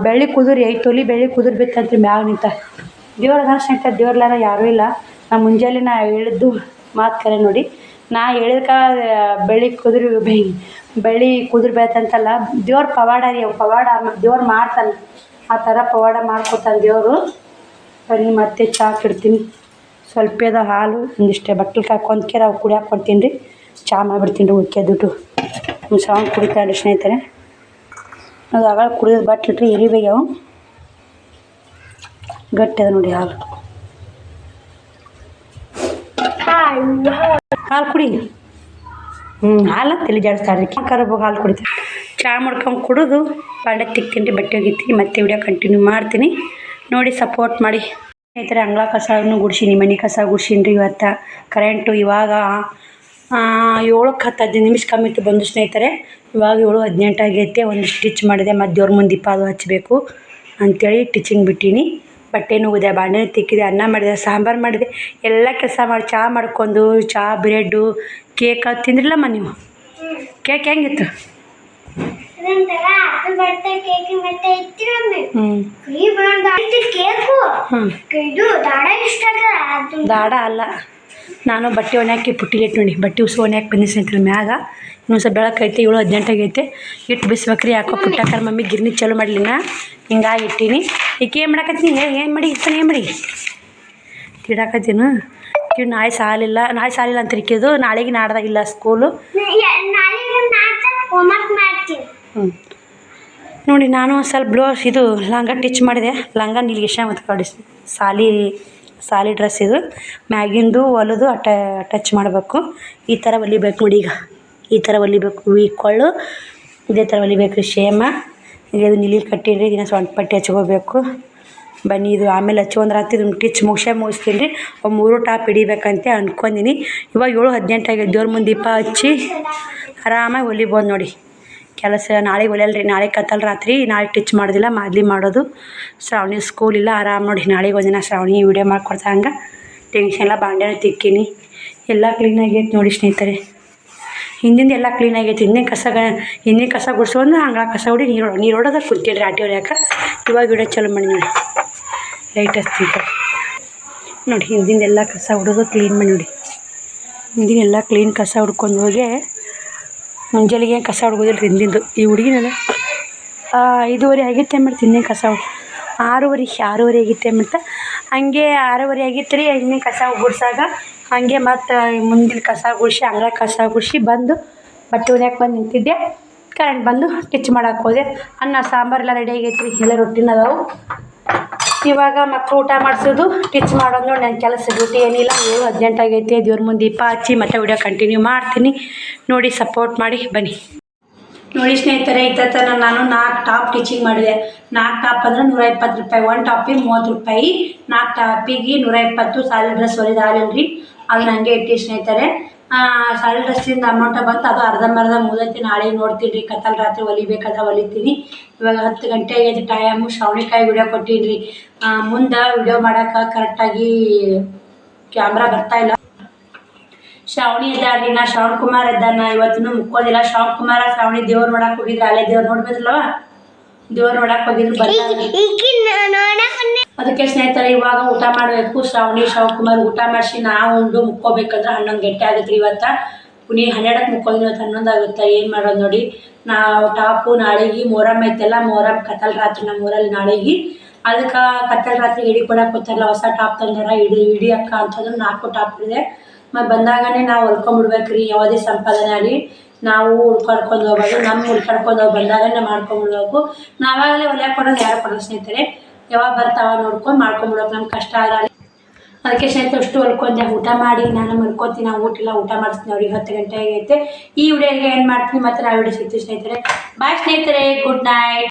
ಬೆಳ್ಳಿ ಕುದುರೆ 5 ತೊಲಿ ಬೆಳ್ಳಿ ಕುದುರೆ ಬಿತ್ತಂತ್ರಿ ಮ್ಯಾಗ ನಿಂತ. ದೇವ್ರ ಅದ ದೇವ್ರಲ್ಲಾರ ಯಾರೂ ಇಲ್ಲ. ಮುಂಜಾನೆ ಹೇಳಿದ್ದು ಮಾತು ಕರೆ ನೋಡಿ. ಹೇಳಿದ್ಕ ಬೆಳ್ಳಿ ಕುದುರೆ ಬೇತಂತಲ್ಲ. ದೇವ್ರ ಪವಾಡ ರೀ. ಪವಾಡ ದೇವ್ರು ಮಾಡ್ತಾನೆ. ಆ ಥರ ಪವಾಡ ಮಾಡ್ಕೊತಾನೆ ದೇವರು. ಬನ್ನಿ ಮತ್ತೆ ಚಹಾ ಇಡ್ತೀನಿ. ಸ್ವಲ್ಪದ ಹಾಲು ಒಂದಿಷ್ಟೇ ಬಟ್ಟಲು ಹಾಕೊಂಡು ಅವು ಕುಡಿಯೋಕೆ ಕೊಡ್ತೀನಿ ರೀ. ಚಹಾ ಮಾಡಿಬಿಡ್ತೀನಿ ರೀ. ಉಕ್ಕೆದ್ಬಿಟ್ಟು ಶ್ರಾವಣಿ ಕುಡಿತಾಳೆ ಸ್ನೇಹಿತರೆ. ಅದು ಆಗ ಕುಡಿಯೋದು ಬಟ್ಲಿಟ್ರಿ ಎರಿಬೇಕವು ಗಟ್ಟಿ ಅದ ನೋಡಿ. ಹಾಲು ಕುಡಿ. ಹಾಲು ತಲೆ ಜಾಡಿಸ್ತಾಳ್ರಿ. ಕರಬೇಕು ಹಾಲು ಕುಡಿತೀನಿ. ಚಹಾ ಮಾಡ್ಕೊಂಡು ಕುಡಿದು ಬಾಂಡೆ ತಿಕ್ತೀನಿ ರೀ. ಬಟ್ಟೆ ಒಗಿತೀನಿ. ಮತ್ತೆ ವಿಡಿಯೋ ಕಂಟಿನ್ಯೂ ಮಾಡ್ತೀನಿ ನೋಡಿ. ಸಪೋರ್ಟ್ ಮಾಡಿ ಸ್ನೇಹಿತರೆ. ಅಂಗಳ ಕಸನೂ ಗುಡ್ಸೀನಿ, ಮನೆ ಕಸ ಗುಡ್ಸೀನಿ ರೀ. ಇವತ್ತು ಕರೆಂಟು ಇವಾಗ 7:10 ನಿಮಿಷ ಕಮ್ಮಿತ್ತು ಬಂದು ಸ್ನೇಹಿತರೆ. ಇವಾಗ 7:18 ಆಗೈತೆ. ಒಂದು ಸ್ಟಿಚ್ ಮಾಡಿದೆ. ಮತ್ತು ದೇವ್ರ ಮುಂದೆ ದೀಪ ಅದು ಹಚ್ಚಬೇಕು ಅಂಥೇಳಿ ಟೀಚಿಂಗ್ ಬಿಟ್ಟೀನಿ. ಬಟ್ಟೆನೂ ಒಗಿದೆ, ಬಾಂಡೆ ತಿಕ್ಕಿದೆ, ಅನ್ನ ಮಾಡಿದೆ, ಸಾಂಬಾರು ಮಾಡಿದೆ, ಎಲ್ಲ ಕೆಲಸ ಮಾಡಿ ಚಹಾ ಮಾಡ್ಕೊಂಡು ಚಹಾ ಬ್ರೆಡ್ಡು ಕೇಕ್ ತಿಂದ್ರಿಲ್ಲಮ್ಮ ನೀವು? ಕೇಕ್ ಹೆಂಗಿತ್ತು? ದಾಡ ಅಲ್ಲ, ನಾನು ಬಟ್ಟೆ ಒಣಾಕಿ ಪುಟ್ಟಿಗೆ ನೋಡಿ. ಬಟ್ಟೆ ಉಸು ಒಣಾಕಿ ಬಂದಿ ಸ್ನೇಹಿತರೆ ಮ್ಯಾಗ. ಇನ್ನೊಂದು ಸ್ವಲ್ಪ ಬೆಳಕೈತೆ. 7:18 ಆಗೈತೆ. ಇಟ್ಟು ಬಿಸ್ಬೇಕ್ರಿ. ಯಾಕೋ ಪುಟ್ಟಕ್ಕಾರ ಮಮ್ಮಿ ಗಿರ್ನಿ ಚಾಲು ಮಾಡಲಿಲ್ಲ. ಹಿಂಗಾಗಿ ಇಟ್ಟೀನಿ. ಈಗ ಏನು ಮಾಡಾಕತ್ತೀನಿ? ಏನು ಮಾಡಿ ಇರ್ತಾನೆ? ಏನು ಮಾಡಿ ತಿಡಾಕತ್ತೀನು? ಇವು ನಾಳೆ ಸಾಲಿಲ್ಲ ಅಂತ ಇಕ್ಕಿದ್ದು. ನಾಳೆಗೆ ನಾಡ್ದಾಗಿಲ್ಲ ಸ್ಕೂಲು. ನೋಡಿ ನಾನು ಸ್ವಲ್ಪ ಬ್ಲೌಸ್ ಇದು ಲಂಗ ಟಿಚ್ ಮಾಡಿದೆ. ಲಂಗ ನಿಲ್ಗಿಶ ಮತ್ತು ಕಡಿಸಿ ಸಾಲಿ ಡ್ರೆಸ್ ಇದು ಮ್ಯಾಗಿಂದು ಹೊಲಿದು ಟಚ್ ಮಾಡಬೇಕು. ಈ ಥರ ಹೊಲಿಬೇಕು ನೋಡಿ. ಈಗ ಈ ಥರ ಹೊಲಿಬೇಕು. ಕೊಳ್ಳು ಇದೇ ಥರ ಹೊಲಿಬೇಕು ರೀ ಶೇಮ. ಈಗ ಅದು ನಿಲಿ ಕಟ್ಟಿರಿ. ದಿನ ಸೊಂಟ ಪಟ್ಟಿ ಹಚ್ಕೋಬೇಕು. ಬನ್ನಿ ಇದು ಆಮೇಲೆ ಹಚ್ಕೊಂಡ್ರೆ ಆಗ್ತದೆ. ಟಿಚ್ ಮುಗಿಸ್ತೀನಿ ರೀ. 3 ಟಾಪ್ ಹಿಡಿಬೇಕಂತ ಅಂದ್ಕೊಂಡಿನಿ. ಇವಾಗ 7:18 ಆಗಿದೆ. ದೇವ್ರ ಮುಂದೆ ದೀಪ ಹಚ್ಚಿ ಆರಾಮಾಗಿ ಹೊಲಿಬೋದು ನೋಡಿ. ಕೆಲಸ ನಾಳೆಗೆ ಒಲೆಯಲ್ರಿ, ನಾಳೆ ಕತ್ತಲು ರಾತ್ರಿ, ನಾಳೆ ಟಿಚ್ ಮಾಡೋದಿಲ್ಲ, ಮಾದ್ಲಿ ಮಾಡೋದು. ಶ್ರಾವಣಿ ಸ್ಕೂಲ್ ಇಲ್ಲ, ಆರಾಮ್ ನೋಡಿ. ನಾಳೆಗೆ ಒಂದಿನ ಶ್ರಾವಣಿ ವೀಡಿಯೋ ಮಾಡ್ಕೊಡ್ತಾ ಹಂಗೆ ಟೆನ್ಷನ್ ಇಲ್ಲ. ಬಾಂಡೆ ತಿಕ್ಕೀನಿ, ಎಲ್ಲ ಕ್ಲೀನಾಗೈತೆ ನೋಡಿ ಸ್ನೇಹಿತರೆ. ಹಿಂದಿಂದ ಎಲ್ಲ ಕ್ಲೀನಾಗೈತೆ. ಹಿಂದಿನ ಕಸ ಗುಡಿಸ್ಕೊಂಡು ಹಂಗೆ ಕಸ ಹೊಡಿ ನೀರು ಹೊಡೋದ ಕುಂತೀನಿ ರಾಟಿ ಹೊಡ್ಯಾಕೆ. ಇವಾಗ ವಿಡಿಯೋ ಚಲೋ ಮಾಡಿ ನೋಡಿ. ಲೈಟ್ ಹಚ್ತಿದ್ದೆ ನೋಡಿ. ಹಿಂದಿಂದೆಲ್ಲ ಕಸ ಹೊಡೋದು ಕ್ಲೀನ್ ಮಾಡಿ ನೋಡಿ. ಹಿಂದಿನೆಲ್ಲ ಕ್ಲೀನ್ ಕಸ ಹುಡ್ಕೊಂಡು ಹೋಗಿ ಮುಂಜಾನೆಗೆ ಕಸ ಹುಡ್ಗೋದಿಲ್ಲ ಹಿಂದಿಂದು. ಈ ಹುಡುಗಿನಲ್ಲ 5:30 ಆಗಿತ್ತೆ ಮಾಡ್ತೀನಿ ಹಿಂದಿನ ಕಸ 6:30 ಆಗಿತ್ತೆ ಮತ್ತು ಹಾಗೆ 6:30 ಆಗಿತ್ತು ರೀ. ಹಿಂದಿನ ಕಸ ಗುಡ್ಸಾಗ ಹಾಗೆ ಮತ್ತು ಮುಂದಿನ ಕಸ ಗುಡಿಸಿ ಅಂಗಳ ಕಸ ಗುಡಿಸಿ ಬಂದು ಬಟ್ಟೆ ಒಗ್ಯಾಕೆ ಬಂದು ನಿಂತಿದ್ದೆ. ಕರೆಂಟ್ ಬಂದು ಟಿಚ್ ಮಾಡಕ್ಕೆ ಹೋದೆ. ಅನ್ನ ಸಾಂಬಾರೆಲ್ಲ ರೆಡಿ ಆಗೈತೆ ರೀ, ಎಲ್ಲ ರೊಟ್ಟಿನ ಅದಾವು. ಇವಾಗ ಮಕ್ಕಳು ಊಟ ಮಾಡಿಸೋದು, ಟಿಚ್ ಮಾಡೋದು ನೋಡಿ ನನ್ನ ಕೆಲಸ. ಡ್ಯೂಟಿ ಏನಿಲ್ಲ, 7:18 ಆಗೈತೆ. ದೇವ್ರ ಮುಂದೆ ದೀಪ ಹಚ್ಚಿ ಮತ್ತೆ ವಿಡಿಯೋ ಕಂಟಿನ್ಯೂ ಮಾಡ್ತೀನಿ ನೋಡಿ. ಸಪೋರ್ಟ್ ಮಾಡಿ ಬನ್ನಿ ನೋಡಿ ಸ್ನೇಹಿತರೆ. ಇತ್ತ ನಾನು 4 ಟಾಪ್ ಟಿಚಿಂಗ್ ಮಾಡಿದೆ. 4 ಟಾಪ್ ಅಂದರೆ 120 ರೂಪಾಯಿ. 1 ಟಾಪಿಗೆ 30 ರೂಪಾಯಿ, 4 ಟಾಪಿಗೆ 120. ಸಾಲಿ ಡ್ರೆಸ್ ಹೊಲಿದು ಹಾಲಿಲ್ರಿ, ಅದನ್ನ ಹಂಗೆ ಇಟ್ಟು ಸ್ನೇಹಿತರೆ. ಸಾಲಿ ಡ್ರೆಸ್ಸಿಂದ ಅಮೌಂಟ ಬಂತು, ಅದು ಅರ್ಧಂಬರ್ಧ ಮುಗ್ದೈತಿ. ನಾಳೆ ನೋಡ್ತೀನಿ ರೀ, ಕತ್ತಲು ರಾತ್ರಿ ಹೊಲಿಬೇಕಾದ್ರೆ ಹೊಲಿತೀನಿ. ಇವಾಗ 10 ಗಂಟೆ ಆಗೈತೆ ಟೈಮು. ಶ್ರಾವಣಿಕಾಯಿ ವಿಡಿಯೋ ಕೊಟ್ಟೀನಿ ರೀ. ಮುಂದೆ ವಿಡಿಯೋ ಮಾಡೋಕೆ ಕರೆಕ್ಟಾಗಿ ಕ್ಯಾಮ್ರಾ ಬರ್ತಾಯಿಲ್ಲ. ಶ್ರಾವಣಿ ಇದ್ದಾಳ್ರಿ, ನಾ ಶ್ರವಣ್ ಕುಮಾರ್ ಇದ್ದಾನ. ಇವತ್ತಿನೂ ಮುಕ್ಕೋದಿಲ್ಲ. ಶ್ರವಣ್ ಕುಮಾರ ಶ್ರಾವಣಿ ದೇವ್ರು ನೋಡಕ್ಕೆ ಹೋಗಿದ್ರು. ಅಲ್ಲೇ ದೇವ್ರು ನೋಡ್ಬೇಕಲ್ವ, ದೇವ್ರು ನೋಡಕ್ಕೆ ಹೋಗಿದ್ರು. ಅದಕ್ಕೆ ಸ್ನೇಹಿತರೆ ಇವಾಗ ಊಟ ಮಾಡಬೇಕು. ಶ್ರಾವಣಿ ಶ್ರವಣ್ ಊಟ ಮಾಡಿಸಿ ನಾವು ಉಂಡು ಮುಕ್ಕೋಬೇಕಂದ್ರೆ 11 ಗಂಟೆ ಆಗುತ್ತೆ ರೀ. ಇವತ್ತು ಪುನಿ 12ಕ್ಕೆ ಮುಕ್ಕೋದಿಲ್ಲ, ಇವತ್ತು 11 ಆಗುತ್ತೆ. ಏನು ಮಾಡೋದು ನೋಡಿ. ನಾವು ಟಾಪು ನಾಳೆಗೆ ಮೊಹರಮ್ ಐತೆಲ್ಲ, ಮೊಹರಮ್ ಕತ್ತಲು ರಾತ್ರಿ ನಮ್ಮ ಊರಲ್ಲಿ ನಾಳೆಗೆ. ಅದಕ್ಕೆ ಕತ್ತಲು ರಾತ್ರಿ ಹಿಡಿ ಕೊಡಕ್ಕೆ ಗೊತ್ತಾರಲ್ಲ, ಹೊಸ ಟಾಪ್ ತಂದಾರ ಹಿಡಿ ಅಕ್ಕ ಅಂತಂದ್ರೆ 4 ಟಾಪ್ ಇದೆ. ಮತ್ತು ಬಂದಾಗನೇ ನಾವು ಹೊಲ್ಕೊಂಡ್ಬಿಡ್ಬೇಕು ರೀ. ಯಾವುದೇ ಸಂಪಾದನೆ ಆಗಲಿ ನಾವು ಹುಡ್ಕಾಡ್ಕೊಂಡು ಹೋಗ್ಬೋದು. ನಮ್ಮ ಹುಡ್ಕಾಡ್ಕೊಂಡು ಹೋಗಿ ಬಂದಾಗನೇ ಮಾಡ್ಕೊಂಡ್ಬಿಡ್ಬೇಕು. ನಾವಾಗಲೇ ಹೊಲಿಯಕ್ಕೆ ಕೊಡೋದು ಯಾರು ಕೊಡೋದು ಸ್ನೇಹಿತರೆ. ಯಾವಾಗ ಬರ್ತಾವ ನೋಡ್ಕೊಂಡು ಮಾಡ್ಕೊಂಡ್ಬಿಡೋಕೆ ನಮ್ಗೆ ಕಷ್ಟ ಆಗಲ್ಲ. ಅದಕ್ಕೆ ಸ್ನೇಹಿತರೆ ಅಷ್ಟು ಹೊಲ್ಕೊಂಡೆ. ಊಟ ಮಾಡಿ ನಾನು ಮಲ್ಕೋತೀನಿ. ನಾವು ಊಟ ಮಾಡಿಸ್ತೀನಿ ಅವ್ರಿಗೆ. 10 ಗಂಟೆ ಆಗೈತೆ. ಈ ವಿಡಿಯೋಗೆ ಏನು ಮಾಡ್ತೀನಿ, ಮತ್ತು ನಾವು ವಿಡಿಯೋ ಸಿಗ್ತೀವಿ ಸ್ನೇಹಿತರೆ. ಬಾಯ್ ಸ್ನೇಹಿತರೆ, ಗುಡ್ ನೈಟ್.